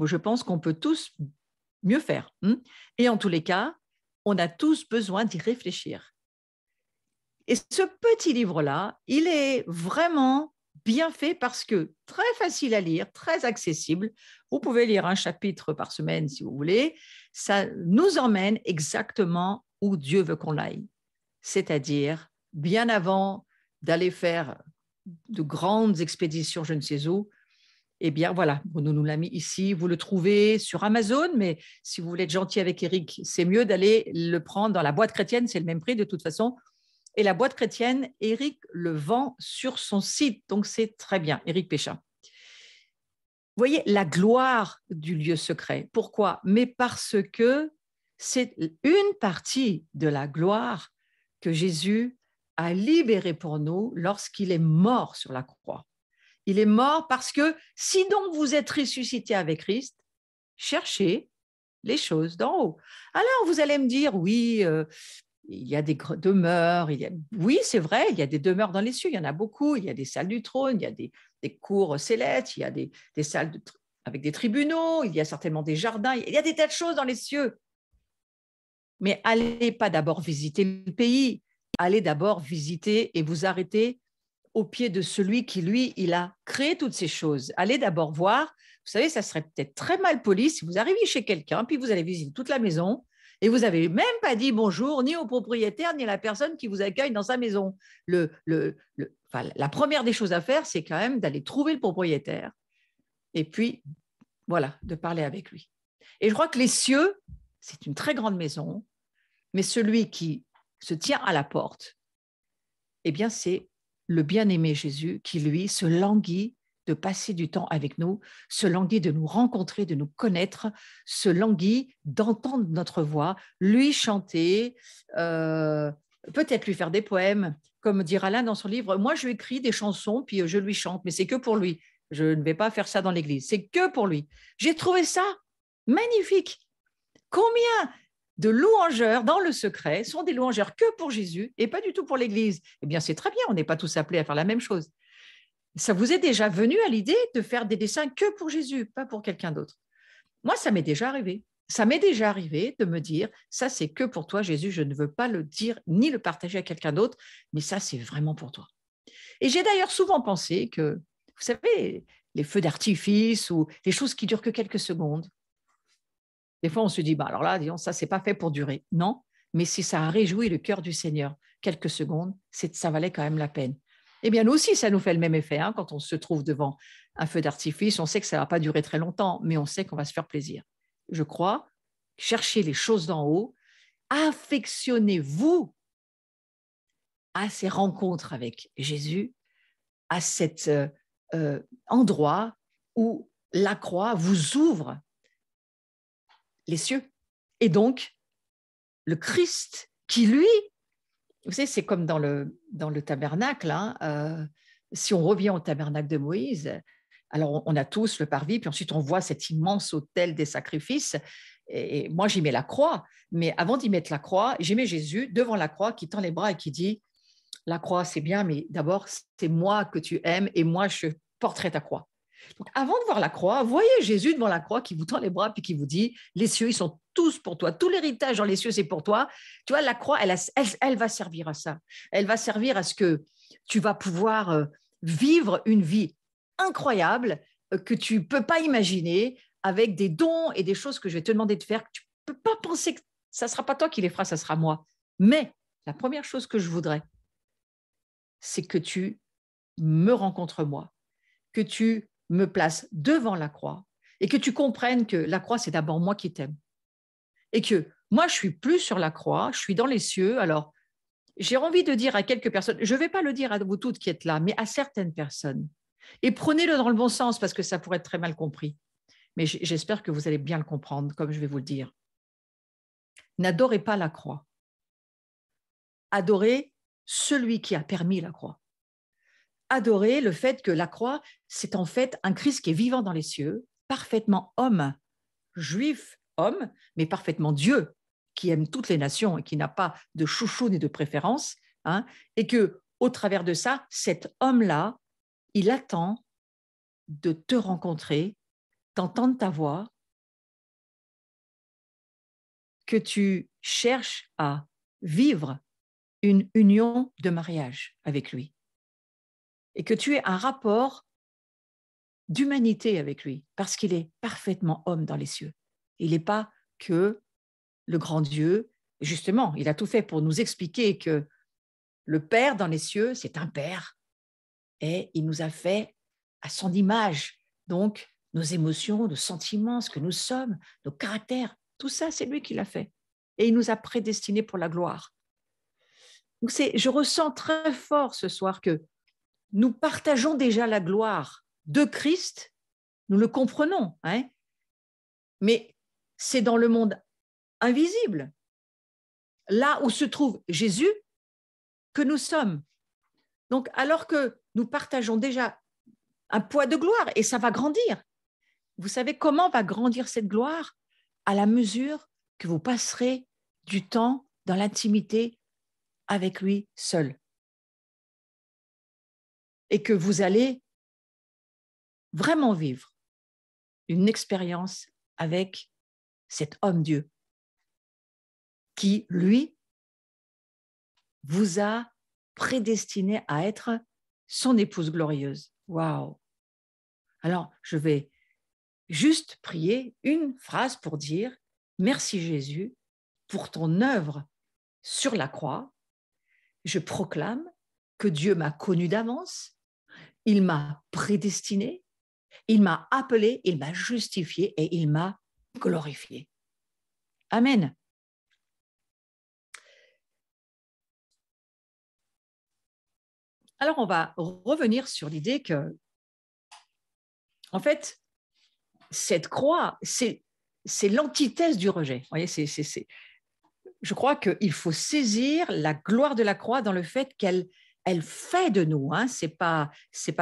Je pense qu'on peut tous mieux faire. Et en tous les cas, on a tous besoin d'y réfléchir. Et ce petit livre-là, il est vraiment bien fait parce que très facile à lire, très accessible. Vous pouvez lire un chapitre par semaine si vous voulez. Ça nous emmène exactement où Dieu veut qu'on aille. C'est-à-dire bien avant d'aller faire de grandes expéditions, je ne sais où. Eh bien, voilà, Bruno nous l'a mis ici. Vous le trouvez sur Amazon, mais si vous voulez être gentil avec Eric, c'est mieux d'aller le prendre dans la boîte chrétienne. C'est le même prix de toute façon. Et la boîte chrétienne, Eric le vend sur son site. Donc, c'est très bien, Eric Péchin. Vous voyez, la gloire du lieu secret. Pourquoi? Mais parce que c'est une partie de la gloire que Jésus a libérée pour nous lorsqu'il est mort sur la croix. Il est mort parce que si donc vous êtes ressuscité avec Christ, cherchez les choses d'en haut. Alors, vous allez me dire, oui, il y a des demeures, oui, c'est vrai, il y a des demeures dans les cieux, il y en a beaucoup, il y a des salles du trône, il y a des cours célestes, il y a des salles avec des tribunaux, il y a certainement des jardins, il y a des tas de choses dans les cieux. Mais allez pas d'abord visiter le pays, allez d'abord visiter et vous arrêter au pied de celui qui, lui, il a créé toutes ces choses. Allez d'abord voir. Vous savez, ça serait peut-être très mal poli si vous arriviez chez quelqu'un, puis vous allez visiter toute la maison et vous n'avez même pas dit bonjour ni au propriétaire ni à la personne qui vous accueille dans sa maison. La première des choses à faire, c'est quand même d'aller trouver le propriétaire et puis, voilà, de parler avec lui. Et je crois que les cieux, c'est une très grande maison, mais celui qui se tient à la porte, eh bien, c'est le bien-aimé Jésus qui, lui, se languit de passer du temps avec nous, se languit de nous rencontrer, de nous connaître, se languit d'entendre notre voix, lui chanter, peut-être lui faire des poèmes, comme dit Alain dans son livre. Moi, je lui écris des chansons, puis je lui chante, mais c'est que pour lui. Je ne vais pas faire ça dans l'église, c'est que pour lui. J'ai trouvé ça magnifique. Combien de louangeurs dans le secret sont des louangeurs que pour Jésus et pas du tout pour l'Église? Eh bien, c'est très bien, on n'est pas tous appelés à faire la même chose. Ça vous est déjà venu à l'idée de faire des dessins que pour Jésus, pas pour quelqu'un d'autre? Moi, ça m'est déjà arrivé. Ça m'est déjà arrivé de me dire, ça c'est que pour toi, Jésus, je ne veux pas le dire ni le partager à quelqu'un d'autre, mais ça c'est vraiment pour toi. Et j'ai d'ailleurs souvent pensé que, vous savez, les feux d'artifice ou les choses qui durent que quelques secondes, des fois, on se dit, bah, alors là, disons, ça, c'est pas fait pour durer. Non, mais si ça a réjoui le cœur du Seigneur quelques secondes, ça valait quand même la peine. Eh bien, nous aussi, ça nous fait le même effet. Hein, quand on se trouve devant un feu d'artifice, on sait que ça ne va pas durer très longtemps, mais on sait qu'on va se faire plaisir. Je crois, cherchez les choses d'en haut, affectionnez-vous à ces rencontres avec Jésus, à cet endroit où la croix vous ouvre les cieux. Et donc, le Christ qui, lui, vous savez, c'est comme dans le tabernacle, hein, si on revient au tabernacle de Moïse, alors on a tous le parvis, puis ensuite on voit cet immense autel des sacrifices, et moi j'y mets la croix, mais avant d'y mettre la croix, j'y mets Jésus devant la croix qui tend les bras et qui dit, la croix c'est bien, mais d'abord c'est moi que tu aimes et moi je porterai ta croix. Donc, avant de voir la croix, voyez Jésus devant la croix qui vous tend les bras puis qui vous dit, les cieux, ils sont tous pour toi. Tout l'héritage dans les cieux, c'est pour toi. Tu vois, la croix, elle va servir à ça. Elle va servir à ce que tu vas pouvoir vivre une vie incroyable que tu ne peux pas imaginer avec des dons et des choses que je vais te demander de faire. Tu ne peux pas penser que ça ne sera pas toi qui les feras, ça sera moi. Mais la première chose que je voudrais, c'est que tu me rencontres moi, que tu me place devant la croix et que tu comprennes que la croix, c'est d'abord moi qui t'aime. Et que moi, je suis plus sur la croix, je suis dans les cieux. Alors, j'ai envie de dire à quelques personnes, je ne vais pas le dire à vous toutes qui êtes là, mais à certaines personnes. Et prenez-le dans le bon sens parce que ça pourrait être très mal compris. Mais j'espère que vous allez bien le comprendre, comme je vais vous le dire. N'adorez pas la croix. Adorez celui qui a permis la croix. Adorer le fait que la croix, c'est en fait un Christ qui est vivant dans les cieux, parfaitement homme, juif, homme, mais parfaitement Dieu, qui aime toutes les nations et qui n'a pas de chouchou ni de préférence, hein, et que au travers de ça, cet homme-là, il attend de te rencontrer, d'entendre ta voix, que tu cherches à vivre une union de mariage avec lui et que tu aies un rapport d'humanité avec lui, parce qu'il est parfaitement homme dans les cieux. Il n'est pas que le grand Dieu. Justement, il a tout fait pour nous expliquer que le Père dans les cieux, c'est un Père, et il nous a fait à son image. Donc, nos émotions, nos sentiments, ce que nous sommes, nos caractères, tout ça, c'est lui qui l'a fait. Et il nous a prédestinés pour la gloire. Donc, je ressens très fort ce soir que nous partageons déjà la gloire de Christ, nous le comprenons, hein, mais c'est dans le monde invisible, là où se trouve Jésus, que nous sommes. Donc, alors que nous partageons déjà un poids de gloire, et ça va grandir. Vous savez comment va grandir cette gloire? À la mesure que vous passerez du temps dans l'intimité avec lui seul. Et que vous allez vraiment vivre une expérience avec cet homme-dieu qui, lui, vous a prédestiné à être son épouse glorieuse. Waouh! Alors, je vais juste prier une phrase pour dire « Merci Jésus pour ton œuvre sur la croix. Je proclame que Dieu m'a connu d'avance, il m'a prédestiné, il m'a appelé, il m'a justifié et il m'a glorifié. » Amen. Alors, on va revenir sur l'idée que, en fait, cette croix, c'est l'antithèse du rejet. Vous voyez, je crois qu'il faut saisir la gloire de la croix dans le fait qu'elle fait de nous. Hein, c'est pas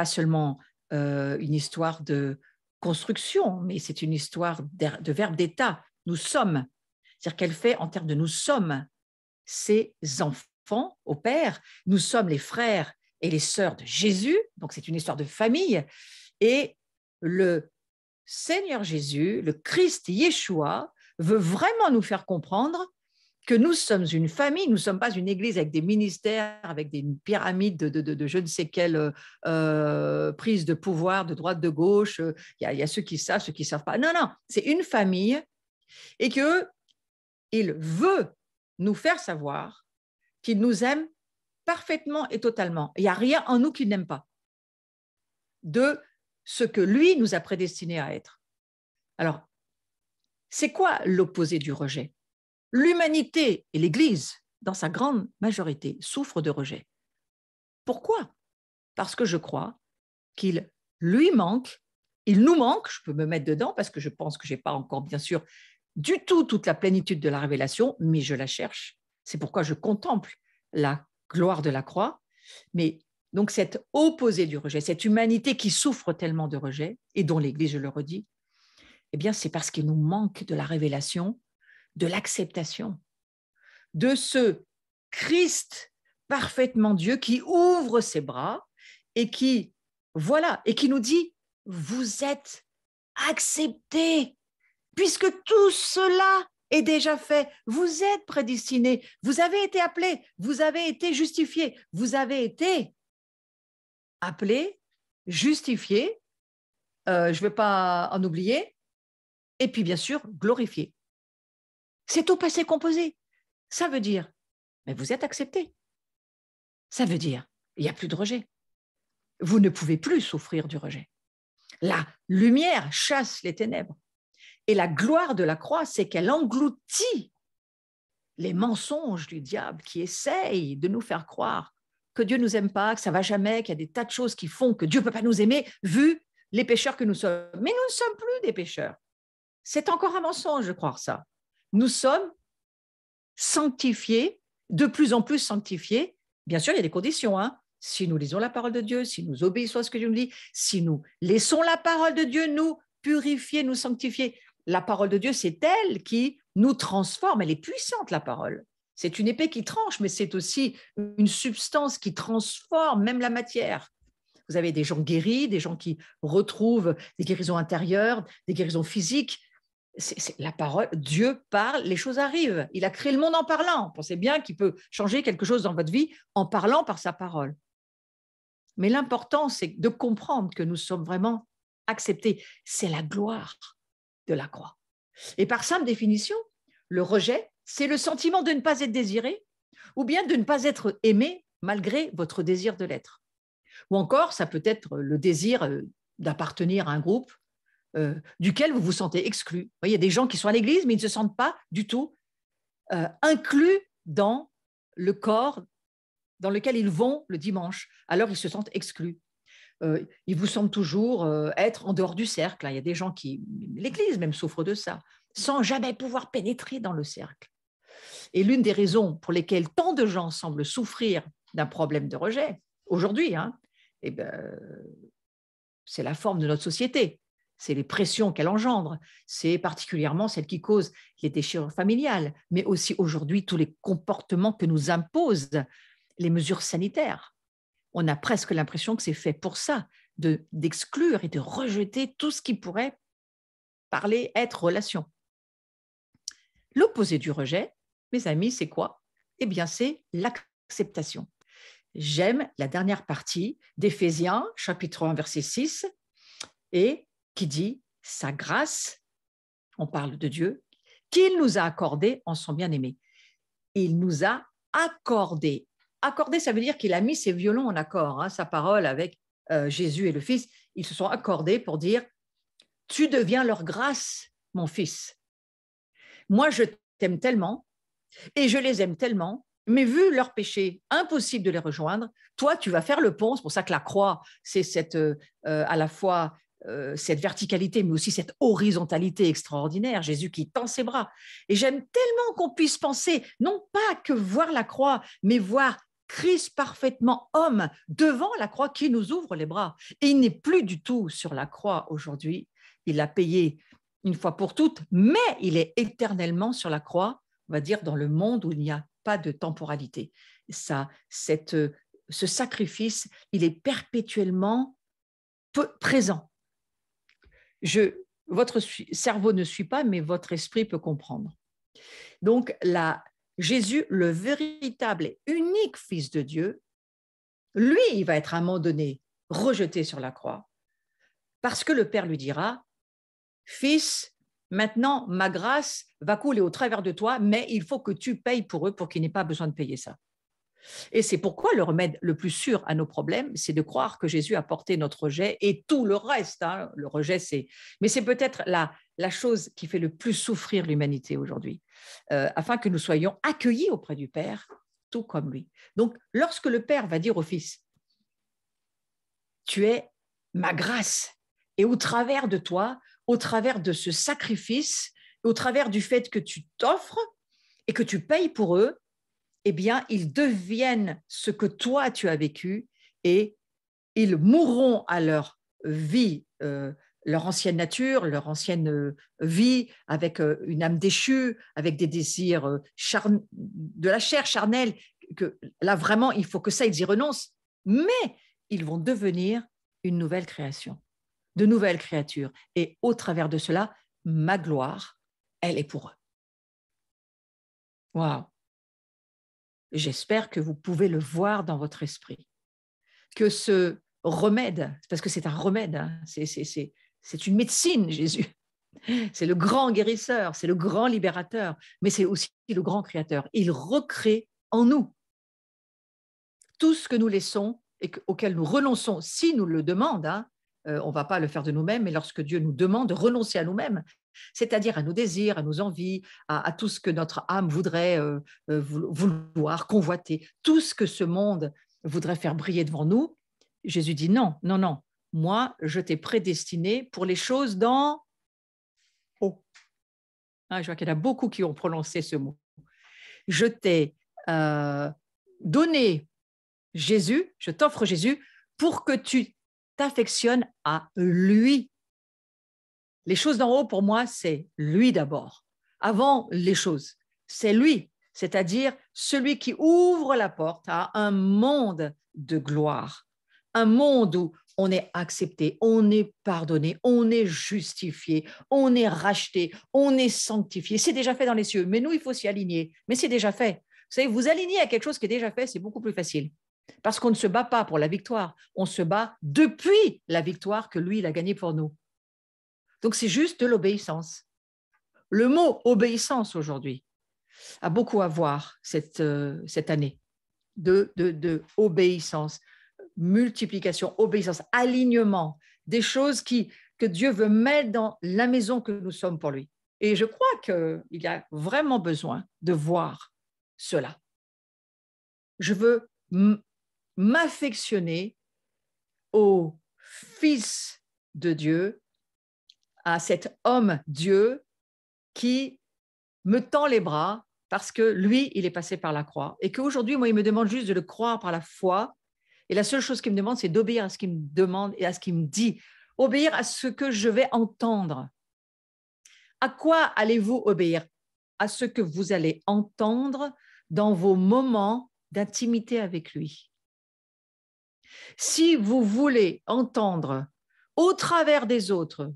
seulement une histoire de construction, mais c'est une histoire de verbe d'état. Nous sommes. C'est-à-dire qu'elle fait en termes de nous sommes ses enfants au Père. Nous sommes les frères et les sœurs de Jésus. Donc, c'est une histoire de famille. Et le Seigneur Jésus, le Christ Yeshua, veut vraiment nous faire comprendre que nous sommes une famille, nous ne sommes pas une église avec des ministères, avec des pyramides de je ne sais quelle prise de pouvoir, de droite, de gauche. Il y a ceux qui savent, ceux qui ne savent pas. Non, non, c'est une famille et qu'il veut nous faire savoir qu'il nous aime parfaitement et totalement. Il n'y a rien en nous qu'il n'aime pas de ce que lui nous a prédestinés à être. Alors, c'est quoi l'opposé du rejet? L'humanité et l'Église, dans sa grande majorité, souffrent de rejet. Pourquoi? Parce que je crois qu'il lui manque, il nous manque, je peux me mettre dedans parce que je pense que je n'ai pas encore, bien sûr, du tout toute la plénitude de la révélation, mais je la cherche. C'est pourquoi je contemple la gloire de la croix. Mais donc cet opposé du rejet, cette humanité qui souffre tellement de rejet, et dont l'Église, je le redis, eh bien, c'est parce qu'il nous manque de la révélation, de l'acceptation, de ce Christ parfaitement Dieu qui ouvre ses bras et qui, voilà, et qui nous dit, vous êtes acceptés, puisque tout cela est déjà fait. Vous êtes prédestinés, vous avez été appelés, vous avez été justifiés, vous avez été appelés, justifiés, je ne vais pas en oublier, et puis bien sûr, glorifiés. C'est au passé composé. Ça veut dire, mais vous êtes acceptés. Ça veut dire, il n'y a plus de rejet. Vous ne pouvez plus souffrir du rejet. La lumière chasse les ténèbres. Et la gloire de la croix, c'est qu'elle engloutit les mensonges du diable qui essayent de nous faire croire que Dieu ne nous aime pas, que ça ne va jamais, qu'il y a des tas de choses qui font que Dieu ne peut pas nous aimer, vu les pécheurs que nous sommes. Mais nous ne sommes plus des pécheurs. C'est encore un mensonge de croire ça. Nous sommes sanctifiés, de plus en plus sanctifiés. Bien sûr, il y a des conditions. Hein. Si nous lisons la parole de Dieu, si nous obéissons à ce que Dieu nous dit, si nous laissons la parole de Dieu nous purifier, nous sanctifier, la parole de Dieu, c'est elle qui nous transforme. Elle est puissante, la parole. C'est une épée qui tranche, mais c'est aussi une substance qui transforme même la matière. Vous avez des gens guéris, des gens qui retrouvent des guérisons intérieures, des guérisons physiques. C'est la parole, Dieu parle, les choses arrivent. Il a créé le monde en parlant. Pensez bien qu'il peut changer quelque chose dans votre vie en parlant par sa parole. Mais l'important, c'est de comprendre que nous sommes vraiment acceptés. C'est la gloire de la croix. Et par simple définition, le rejet, c'est le sentiment de ne pas être désiré ou bien de ne pas être aimé malgré votre désir de l'être. Ou encore, ça peut être le désir d'appartenir à un groupe duquel vous vous sentez exclu. Vous voyez, il y a des gens qui sont à l'église, mais ils ne se sentent pas du tout inclus dans le corps dans lequel ils vont le dimanche. Alors, ils se sentent exclus. Ils vous semblent toujours être en dehors du cercle. Il y a des gens qui, l'église même souffre de ça, sans jamais pouvoir pénétrer dans le cercle. Et l'une des raisons pour lesquelles tant de gens semblent souffrir d'un problème de rejet, aujourd'hui, hein, eh ben, c'est la forme de notre société, c'est les pressions qu'elle engendre, c'est particulièrement celles qui causent les déchirures familiales, mais aussi aujourd'hui tous les comportements que nous imposent les mesures sanitaires. On a presque l'impression que c'est fait pour ça, d'exclure et de rejeter tout ce qui pourrait parler, être, relation. L'opposé du rejet, mes amis, c'est quoi? Eh bien, c'est l'acceptation. J'aime la dernière partie d'Éphésiens, chapitre 1, verset 6, et qui dit « Sa grâce », on parle de Dieu, qu'il nous a accordé en son bien-aimé. Il nous a accordé. Accordé, ça veut dire qu'il a mis ses violons en accord, hein, sa parole avec Jésus et le Fils. Ils se sont accordés pour dire « Tu deviens leur grâce, mon Fils. Moi, je t'aime tellement et je les aime tellement, mais vu leur péché, impossible de les rejoindre, toi, tu vas faire le pont. » C'est pour ça que la croix, c'est cette, à la fois cette verticalité, mais aussi cette horizontalité extraordinaire. Jésus qui tend ses bras. Et j'aime tellement qu'on puisse penser, non pas que voir la croix, mais voir Christ parfaitement homme devant la croix qui nous ouvre les bras. Et il n'est plus du tout sur la croix aujourd'hui. Il a payé une fois pour toutes, mais il est éternellement sur la croix, on va dire, dans le monde où il n'y a pas de temporalité. Ça, ce sacrifice, il est perpétuellement présent. Votre cerveau ne suit pas, mais votre esprit peut comprendre. Donc, Jésus, le véritable et unique Fils de Dieu, lui, il va être à un moment donné rejeté sur la croix, parce que le Père lui dira, « Fils, maintenant, ma grâce va couler au travers de toi, mais il faut que tu payes pour eux pour qu'ils n'aient pas besoin de payer ça. » Et c'est pourquoi le remède le plus sûr à nos problèmes, c'est de croire que Jésus a porté notre rejet et tout le reste. Hein, le rejet, mais c'est peut-être la chose qui fait le plus souffrir l'humanité aujourd'hui, afin que nous soyons accueillis auprès du Père, tout comme lui. Donc, lorsque le Père va dire au Fils, « Tu es ma grâce », et au travers de toi, au travers de ce sacrifice, au travers du fait que tu t'offres et que tu payes pour eux, eh bien, ils deviennent ce que toi, tu as vécu et ils mourront à leur vie, leur ancienne nature, leur ancienne vie, avec une âme déchue, avec des désirs de la chair charnelle, que là, vraiment, il faut que ça, ils y renoncent, mais ils vont devenir une nouvelle création, de nouvelles créatures. Et au travers de cela, ma gloire, elle est pour eux. Waouh! J'espère que vous pouvez le voir dans votre esprit, que ce remède, parce que c'est un remède, hein, c'est une médecine, Jésus. C'est le grand guérisseur, c'est le grand libérateur, mais c'est aussi le grand créateur. Il recrée en nous tout ce que nous laissons et auquel nous renonçons, si nous le demande, hein, on ne va pas le faire de nous-mêmes, mais lorsque Dieu nous demande de renoncer à nous-mêmes, c'est-à-dire à nos désirs, à nos envies, à tout ce que notre âme voudrait vouloir, convoiter, tout ce que ce monde voudrait faire briller devant nous, Jésus dit non, non, non, moi, je t'ai prédestiné pour les choses d'en haut. Ah, je vois qu'il y en a beaucoup qui ont prononcé ce mot. Je t'ai donné Jésus, je t'offre Jésus pour que tu t'affectionnes à lui. Les choses d'en haut, pour moi, c'est lui d'abord. Avant les choses, c'est lui, c'est-à-dire celui qui ouvre la porte à un monde de gloire, un monde où on est accepté, on est pardonné, on est justifié, on est racheté, on est sanctifié. C'est déjà fait dans les cieux, mais nous, il faut s'y aligner. Mais c'est déjà fait. Vous savez, vous aligner à quelque chose qui est déjà fait, c'est beaucoup plus facile. Parce qu'on ne se bat pas pour la victoire, on se bat depuis la victoire que lui, il a gagnée pour nous. Donc, c'est juste de l'obéissance. Le mot obéissance aujourd'hui a beaucoup à voir cette année de obéissance, multiplication, obéissance, alignement, des choses que Dieu veut mettre dans la maison que nous sommes pour lui. Et je crois qu'il y a vraiment besoin de voir cela. Je veux m'affectionner au Fils de Dieu, à cet homme Dieu qui me tend les bras parce que lui, il est passé par la croix et qu'aujourd'hui, moi, il me demande juste de le croire par la foi. Et la seule chose qu'il me demande, c'est d'obéir à ce qu'il me demande et à ce qu'il me dit. Obéir à ce que je vais entendre. À quoi allez-vous obéir? À ce que vous allez entendre dans vos moments d'intimité avec lui. Si vous voulez entendre au travers des autres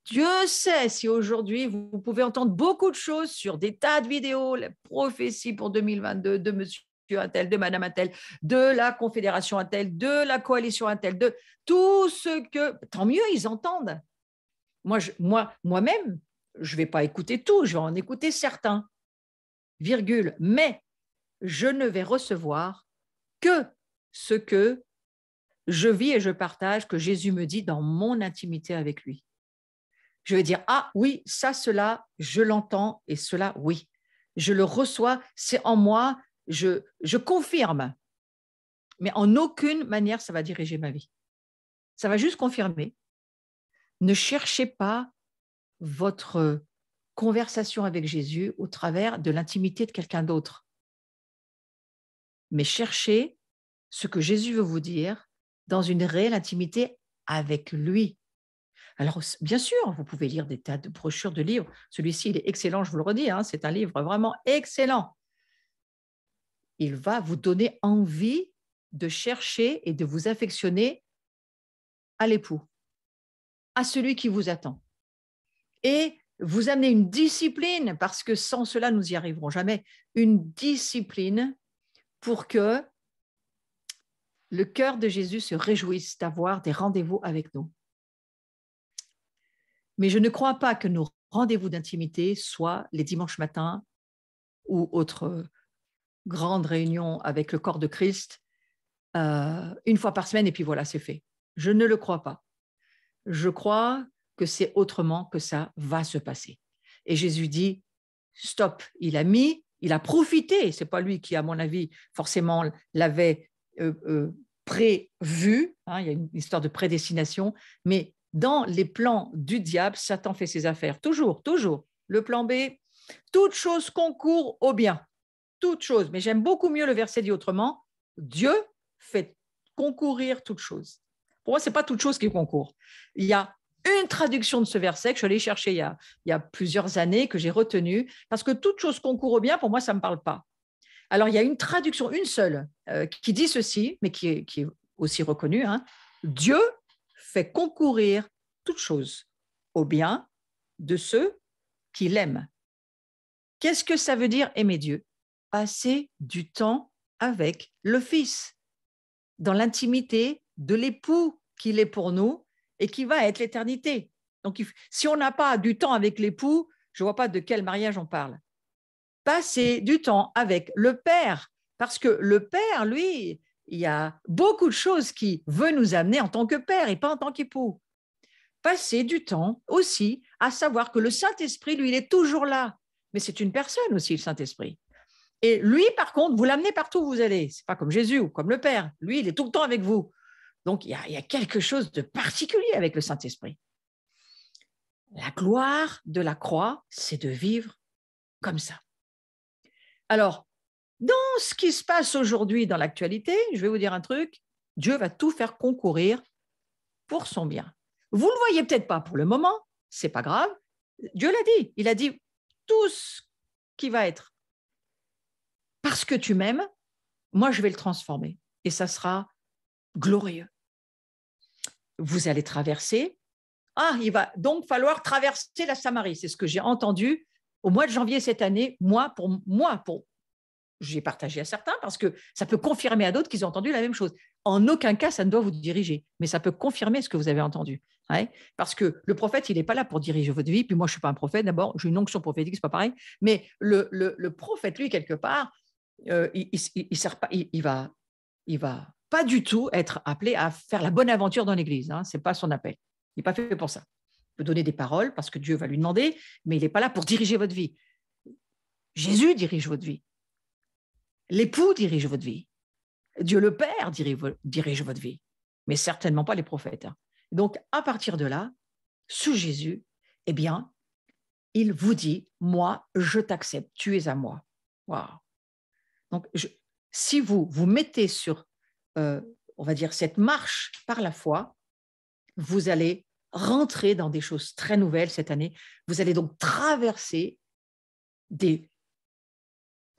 Dieu sait si aujourd'hui, vous pouvez entendre beaucoup de choses sur des tas de vidéos, la prophétie pour 2022 de monsieur Untel, de madame Untel, de la confédération Untel, de la coalition Untel, de tout ce que… Tant mieux, ils entendent. Moi-même, je ne vais pas écouter tout, je vais en écouter certains, virgule. Mais je ne vais recevoir que ce que je vis et je partage, que Jésus me dit dans mon intimité avec lui. Je vais dire, ah oui, ça, cela, je l'entends, et cela, oui. Je le reçois, c'est en moi, je confirme. Mais en aucune manière, ça va diriger ma vie. Ça va juste confirmer. Ne cherchez pas votre conversation avec Jésus au travers de l'intimité de quelqu'un d'autre. Mais cherchez ce que Jésus veut vous dire dans une réelle intimité avec lui. Alors, bien sûr, vous pouvez lire des tas de brochures, de livres. Celui-ci, il est excellent, je vous le redis, hein, c'est un livre vraiment excellent. Il va vous donner envie de chercher et de vous affectionner à l'époux, à celui qui vous attend. Et vous amener une discipline, parce que sans cela, nous n'y arriverons jamais, une discipline pour que le cœur de Jésus se réjouisse d'avoir des rendez-vous avec nous. Mais je ne crois pas que nos rendez-vous d'intimité soient les dimanches matins ou autres grandes réunions avec le corps de Christ, une fois par semaine, et puis voilà, c'est fait. Je ne le crois pas. Je crois que c'est autrement que ça va se passer. Et Jésus dit, stop, il a profité, c'est pas lui qui, à mon avis, forcément l'avait prévu, hein, il y a une histoire de prédestination, mais dans les plans du diable, Satan fait ses affaires, toujours. Le plan B, toute chose concourt au bien, toute chose. Mais j'aime beaucoup mieux le verset dit autrement, Dieu fait concourir toute chose. Pour moi, ce n'est pas toute chose qui concourt. Il y a une traduction de ce verset que je suis allée chercher il y a plusieurs années, que j'ai retenue, parce que toute chose concourt au bien, pour moi, ça ne me parle pas. Alors, il y a une traduction, une seule, qui dit ceci, mais qui est aussi reconnue, hein, Dieu fait concourir toute chose au bien de ceux qui l'aiment. Qu'est-ce que ça veut dire aimer Dieu? Passer du temps avec le Fils, dans l'intimité de l'époux qu'il est pour nous et qui va être l'éternité. Donc, si on n'a pas du temps avec l'époux, je ne vois pas de quel mariage on parle. Passer du temps avec le Père, parce que le Père, lui, il y a beaucoup de choses qui veut nous amener en tant que Père et pas en tant qu'époux. Passer du temps aussi à savoir que le Saint-Esprit, lui, il est toujours là. Mais c'est une personne aussi, le Saint-Esprit. Et lui, par contre, vous l'amenez partout où vous allez. Ce n'est pas comme Jésus ou comme le Père. Lui, il est tout le temps avec vous. Donc, il y a quelque chose de particulier avec le Saint-Esprit. La gloire de la croix, c'est de vivre comme ça. Alors, dans ce qui se passe aujourd'hui dans l'actualité, je vais vous dire un truc, Dieu va tout faire concourir pour son bien. Vous ne le voyez peut-être pas pour le moment, ce n'est pas grave. Dieu l'a dit, il a dit tout ce qui va être parce que tu m'aimes, moi je vais le transformer et ça sera glorieux. Vous allez traverser, il va donc falloir traverser la Samarie, c'est ce que j'ai entendu au mois de janvier cette année, j'ai partagé à certains parce que ça peut confirmer à d'autres qu'ils ont entendu la même chose. En aucun cas, ça ne doit vous diriger, mais ça peut confirmer ce que vous avez entendu. Ouais, parce que le prophète, il n'est pas là pour diriger votre vie. Puis moi, je ne suis pas un prophète, d'abord, j'ai une onction prophétique, ce n'est pas pareil. Mais le prophète, lui, quelque part, il va pas du tout être appelé à faire la bonne aventure dans l'Église. Hein, ce n'est pas son appel. Il n'est pas fait pour ça. Il peut donner des paroles parce que Dieu va lui demander, mais il n'est pas là pour diriger votre vie. Jésus dirige votre vie. L'époux dirige votre vie. Dieu le Père dirige votre vie, mais certainement pas les prophètes. Donc, à partir de là, sous Jésus, eh bien, il vous dit, moi, je t'accepte, tu es à moi. Wow. Donc, si vous mettez sur, on va dire, cette marche par la foi, vous allez rentrer dans des choses très nouvelles cette année. Vous allez donc traverser des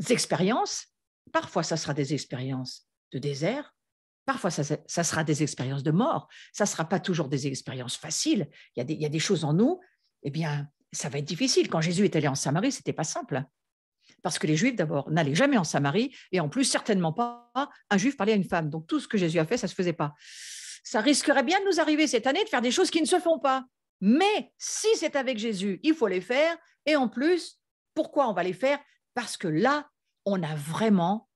expériences. Parfois, ça sera des expériences de désert. Parfois, ça sera des expériences de mort. Ça ne sera pas toujours des expériences faciles. Il y a des choses en nous eh bien, ça va être difficile. Quand Jésus est allé en Samarie, ce n'était pas simple. Parce que les Juifs, d'abord, n'allaient jamais en Samarie, et en plus, certainement pas un Juif parlait à une femme. Donc, tout ce que Jésus a fait, ça ne se faisait pas. Ça risquerait bien de nous arriver cette année de faire des choses qui ne se font pas. Mais si c'est avec Jésus, il faut les faire. Et en plus, pourquoi on va les faire? Parce que là, on a vraiment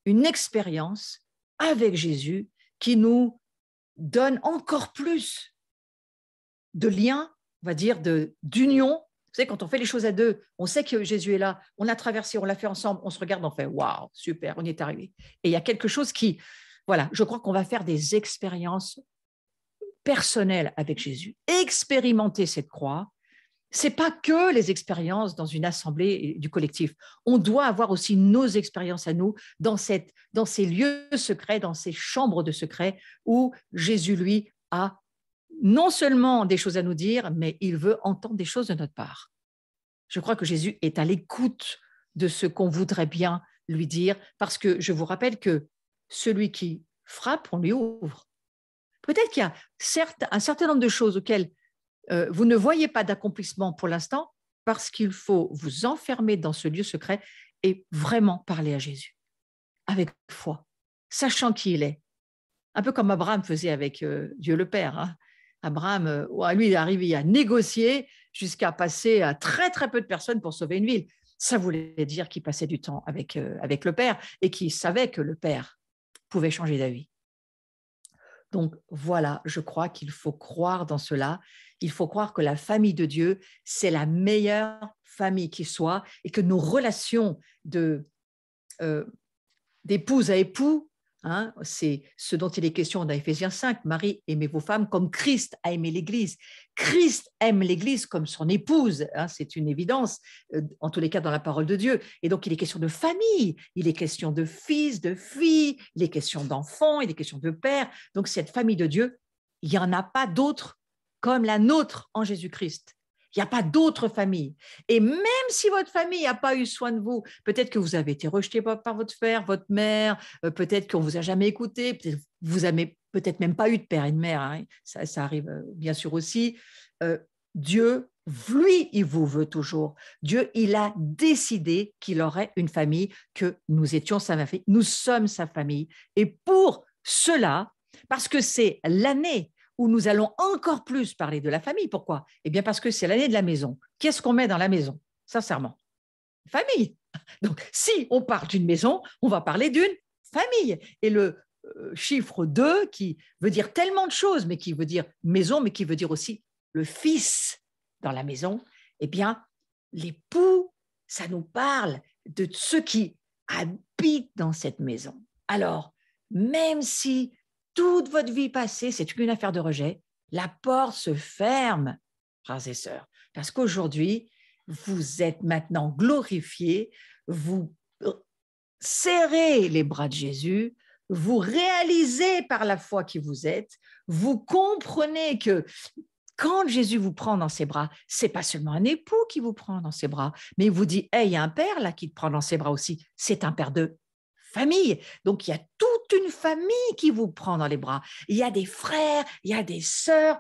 une expérience avec Jésus qui nous donne encore plus de lien, on va dire, d'union. Vous savez, quand on fait les choses à deux, on sait que Jésus est là, on l'a traversé, on l'a fait ensemble, on se regarde, on fait « Waouh, super, on y est arrivé ». Et il y a quelque chose qui, voilà, je crois qu'on va faire des expériences personnelles avec Jésus. Expérimenter cette croix, ce n'est pas que les expériences dans une assemblée du collectif. On doit avoir aussi nos expériences à nous dans ces lieux secrets, dans ces chambres de secret où Jésus, lui, a non seulement des choses à nous dire, mais il veut entendre des choses de notre part. Je crois que Jésus est à l'écoute de ce qu'on voudrait bien lui dire, parce que je vous rappelle que celui qui frappe, on lui ouvre. Peut-être qu'il y a un certain nombre de choses auxquelles vous ne voyez pas d'accomplissement pour l'instant, parce qu'il faut vous enfermer dans ce lieu secret et vraiment parler à Jésus, avec foi, sachant qui il est. Un peu comme Abraham faisait avec Dieu le Père. Hein. Abraham, lui, il est arrivé à négocier jusqu'à passer à très, très peu de personnes pour sauver une ville. Ça voulait dire qu'il passait du temps avec le Père et qu'il savait que le Père pouvait changer d'avis. Donc voilà, je crois qu'il faut croire dans cela. Il faut croire que la famille de Dieu, c'est la meilleure famille qui soit et que nos relations d'épouse à époux, hein, c'est ce dont il est question dans Éphésiens 5. Marie, aimez vos femmes comme Christ a aimé l'Église. Christ aime l'Église comme son épouse, hein, c'est une évidence, en tous les cas dans la parole de Dieu. Et donc, il est question de famille, il est question de fils, de filles, il est question d'enfants, il est question de pères. Donc, cette famille de Dieu, il n'y en a pas d'autre comme la nôtre en Jésus-Christ. Il n'y a pas d'autre famille. Et même si votre famille n'a pas eu soin de vous, peut-être que vous avez été rejeté par votre père, votre mère, peut-être qu'on ne vous a jamais écouté, peut-être que vous n'avez peut-être même pas eu de père et de mère, hein, ça arrive bien sûr aussi. Dieu, lui, il vous veut toujours. Dieu, il a décidé qu'il aurait une famille, que nous étions sa famille, nous sommes sa famille. Et pour cela, parce que c'est l'année où nous allons encore plus parler de la famille. Pourquoi? Eh bien, parce que c'est l'année de la maison. Qu'est-ce qu'on met dans la maison? Sincèrement, famille. Donc, si on parle d'une maison, on va parler d'une famille. Et le chiffre 2, qui veut dire tellement de choses, mais qui veut dire maison, mais qui veut dire aussi le fils dans la maison, eh bien, l'époux, ça nous parle de ceux qui habitent dans cette maison. Alors, même si toute votre vie passée, c'est une affaire de rejet, la porte se ferme, frères et sœurs, parce qu'aujourd'hui, vous êtes maintenant glorifiés, vous serrez les bras de Jésus, vous réalisez par la foi qui vous êtes, vous comprenez que quand Jésus vous prend dans ses bras, c'est pas seulement un époux qui vous prend dans ses bras, mais il vous dit « Hey, il y a un père là qui te prend dans ses bras aussi. » C'est un père de famille. Donc, il y a toute une famille qui vous prend dans les bras. Il y a des frères, il y a des sœurs.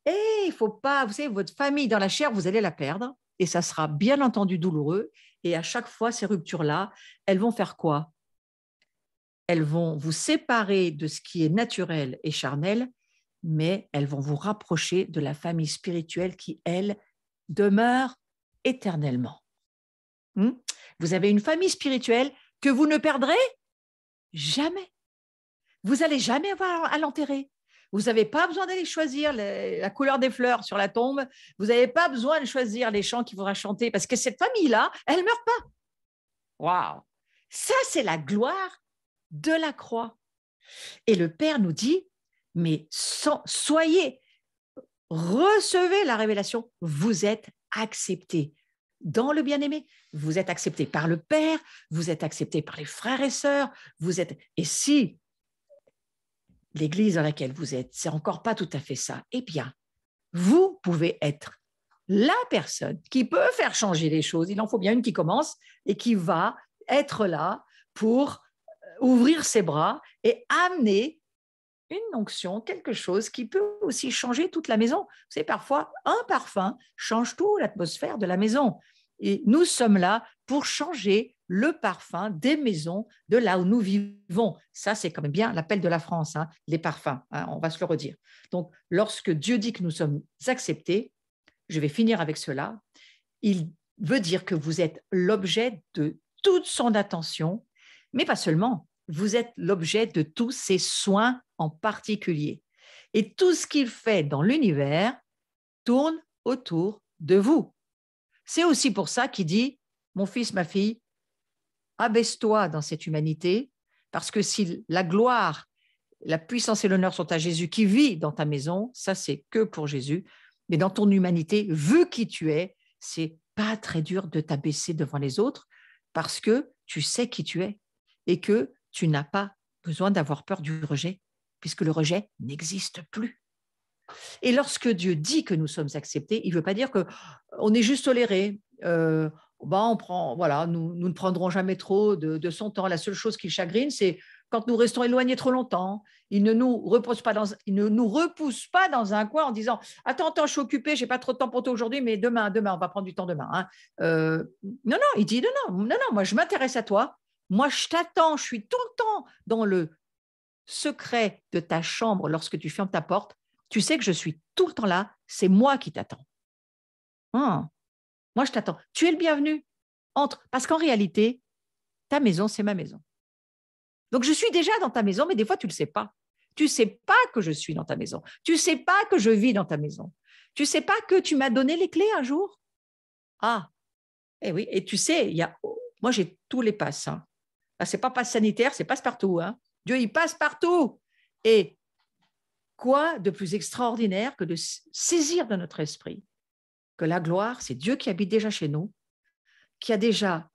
Et il ne faut pas, vous savez, votre famille dans la chair, vous allez la perdre. Et ça sera bien entendu douloureux. Et à chaque fois, ces ruptures-là, elles vont faire quoi? Elles vont vous séparer de ce qui est naturel et charnel, mais elles vont vous rapprocher de la famille spirituelle qui, elle, demeure éternellement. Vous avez une famille spirituelle que vous ne perdrez jamais. Vous n'allez jamais avoir à l'enterrer. Vous n'avez pas besoin d'aller choisir la couleur des fleurs sur la tombe. Vous n'avez pas besoin de choisir les chants qu'il faudra chanter parce que cette famille-là, elle ne meurt pas. Waouh! Ça, c'est la gloire de la croix. Et le Père nous dit, mais soyez, recevez la révélation, vous êtes acceptés. Dans le bien-aimé, vous êtes acceptés par le Père, vous êtes acceptés par les frères et sœurs, et si l'église dans laquelle vous êtes, c'est encore pas tout à fait ça, eh bien, vous pouvez être la personne qui peut faire changer les choses. Il en faut bien une qui commence et qui va être là pour ouvrir ses bras et amener une onction, quelque chose qui peut aussi changer toute la maison. Vous savez, parfois, un parfum change toute l'atmosphère de la maison. Et nous sommes là pour changer le parfum des maisons de là où nous vivons. Ça, c'est quand même bien l'appel de la France, hein, les parfums, hein, on va se le redire. Donc, lorsque Dieu dit que nous sommes acceptés, je vais finir avec cela, il veut dire que vous êtes l'objet de toute son attention, mais pas seulement, vous êtes l'objet de tous ses soins en particulier. Et tout ce qu'il fait dans l'univers tourne autour de vous. C'est aussi pour ça qu'il dit, mon fils, ma fille, abaisse-toi dans cette humanité, parce que si la gloire, la puissance et l'honneur sont à Jésus qui vit dans ta maison, ça c'est que pour Jésus, mais dans ton humanité, vu qui tu es, c'est pas très dur de t'abaisser devant les autres, parce que tu sais qui tu es et que tu n'as pas besoin d'avoir peur du rejet, puisque le rejet n'existe plus. Et lorsque Dieu dit que nous sommes acceptés, il ne veut pas dire qu'on est juste toléré. On prend, voilà, nous ne prendrons jamais trop de son temps. La seule chose qui le chagrine, c'est quand nous restons éloignés trop longtemps. Il ne nous repousse pas dans un coin en disant attends, je suis occupé, je n'ai pas trop de temps pour toi aujourd'hui, mais demain, on va prendre du temps demain. Hein. Non, il dit non, moi je m'intéresse à toi. Moi je t'attends, je suis tout le temps dans le secret de ta chambre lorsque tu fermes ta porte. Tu sais que je suis tout le temps là, c'est moi qui t'attends. Moi, je t'attends. Tu es le bienvenu. Entre. Parce qu'en réalité, ta maison, c'est ma maison. Donc, je suis déjà dans ta maison, mais des fois, tu ne le sais pas. Tu ne sais pas que je suis dans ta maison. Tu ne sais pas que je vis dans ta maison. Tu ne sais pas que tu m'as donné les clés un jour. Ah, eh oui. Et tu sais, moi, j'ai tous les passes. Hein. Ce n'est pas passe sanitaire, c'est passe partout. Hein. Dieu, il passe partout. Et quoi de plus extraordinaire que de saisir de notre esprit que la gloire, c'est Dieu qui habite déjà chez nous, qui a déjà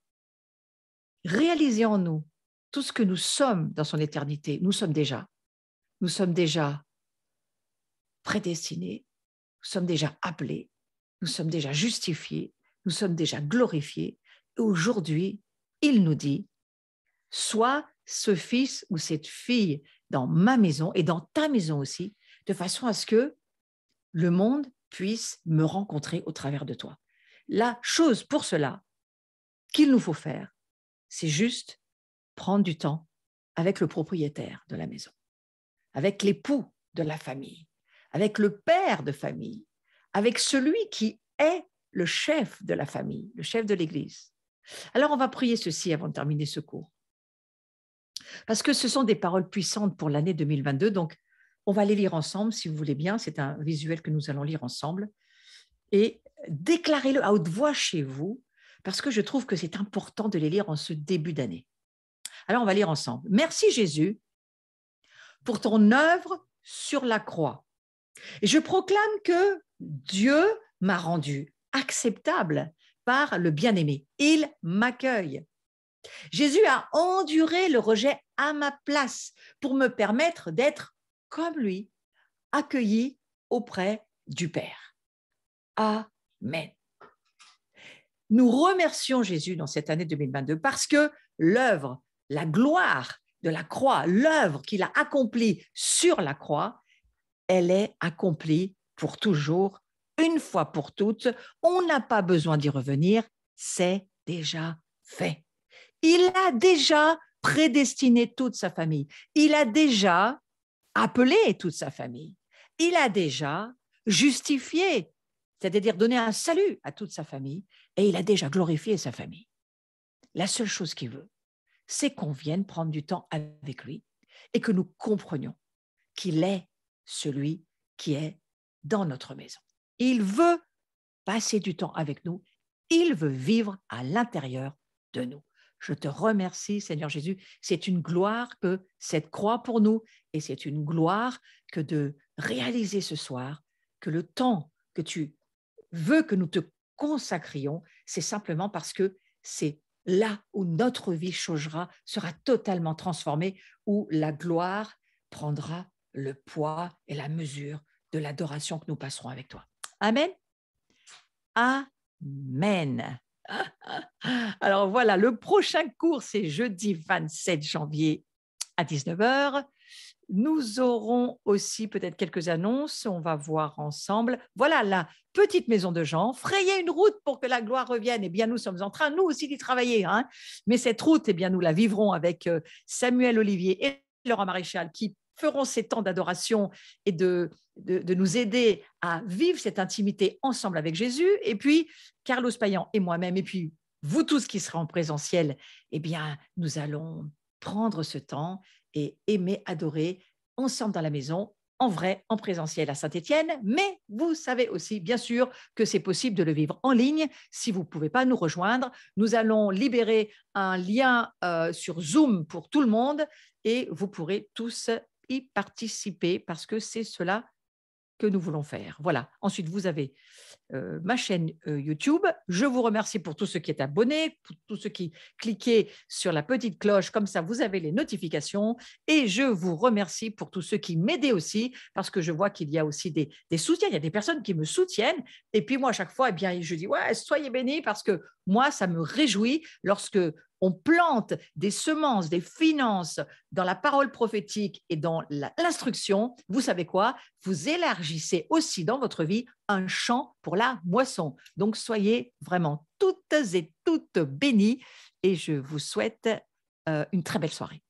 réalisé en nous tout ce que nous sommes dans son éternité. Nous sommes déjà prédestinés, nous sommes déjà appelés, nous sommes déjà justifiés, nous sommes déjà glorifiés. Et aujourd'hui, il nous dit, sois ce fils ou cette fille dans ma maison et dans ta maison aussi, de façon à ce que le monde puisse me rencontrer au travers de toi. La chose pour cela qu'il nous faut faire, c'est juste prendre du temps avec le propriétaire de la maison, avec l'époux de la famille, avec le père de famille, avec celui qui est le chef de la famille, le chef de l'Église. Alors, on va prier ceci avant de terminer ce cours. Parce que ce sont des paroles puissantes pour l'année 2022, donc on va les lire ensemble, si vous voulez bien. C'est un visuel que nous allons lire ensemble. Et déclarez-le à haute voix chez vous, parce que je trouve que c'est important de les lire en ce début d'année. Alors, on va lire ensemble. Merci Jésus pour ton œuvre sur la croix. Et je proclame que Dieu m'a rendu acceptable par le bien-aimé. Il m'accueille. Jésus a enduré le rejet à ma place pour me permettre d'être comme lui, accueilli auprès du Père. Amen. Nous remercions Jésus dans cette année 2022 parce que l'œuvre, la gloire de la croix, l'œuvre qu'il a accomplie sur la croix, elle est accomplie pour toujours, une fois pour toutes. On n'a pas besoin d'y revenir, c'est déjà fait. Il a déjà prédestiné toute sa famille. Il a déjà appelé toute sa famille. Il a déjà justifié, c'est-à-dire donné un salut à toute sa famille, et il a déjà glorifié sa famille. La seule chose qu'il veut, c'est qu'on vienne prendre du temps avec lui et que nous comprenions qu'il est celui qui est dans notre maison. Il veut passer du temps avec nous, il veut vivre à l'intérieur de nous. Je te remercie, Seigneur Jésus. C'est une gloire que cette croix pour nous et c'est une gloire que de réaliser ce soir que le temps que tu veux que nous te consacrions, c'est simplement parce que c'est là où notre vie changera, sera totalement transformée, où la gloire prendra le poids et la mesure de l'adoration que nous passerons avec toi. Amen. Amen. Alors voilà, le prochain cours, c'est jeudi 27 janvier à 19h. Nous aurons aussi peut-être quelques annonces, on va voir ensemble. Voilà la petite maison de Jean. Frayer une route pour que la gloire revienne. Eh bien, nous sommes en train, nous aussi, d'y travailler. Hein. Mais cette route, eh bien, nous la vivrons avec Samuel Olivier et Laurent Maréchal qui feront ces temps d'adoration et de nous aider à vivre cette intimité ensemble avec Jésus. Et puis, Carlos Payan et moi-même, et puis vous tous qui serez en présentiel, eh bien, nous allons prendre ce temps et aimer adorer ensemble dans la maison, en vrai, en présentiel à Saint-Étienne, mais vous savez aussi, bien sûr, que c'est possible de le vivre en ligne. Si vous ne pouvez pas nous rejoindre, nous allons libérer un lien sur Zoom pour tout le monde et vous pourrez tous y participer parce que c'est cela que nous voulons faire. Voilà. Ensuite, vous avez ma chaîne YouTube. Je vous remercie pour tous ceux qui êtes abonnés, pour tous ceux qui cliquez sur la petite cloche, comme ça vous avez les notifications. Et je vous remercie pour tous ceux qui m'aident aussi, parce que je vois qu'il y a aussi des soutiens. Il y a des personnes qui me soutiennent. Et puis moi, à chaque fois, eh bien, je dis, ouais, soyez bénis, parce que moi, ça me réjouit lorsque on plante des semences, des finances dans la parole prophétique et dans l'instruction. Vous savez quoi? Vous élargissez aussi dans votre vie un champ pour la moisson. Donc, soyez vraiment toutes et toutes bénies et je vous souhaite une très belle soirée.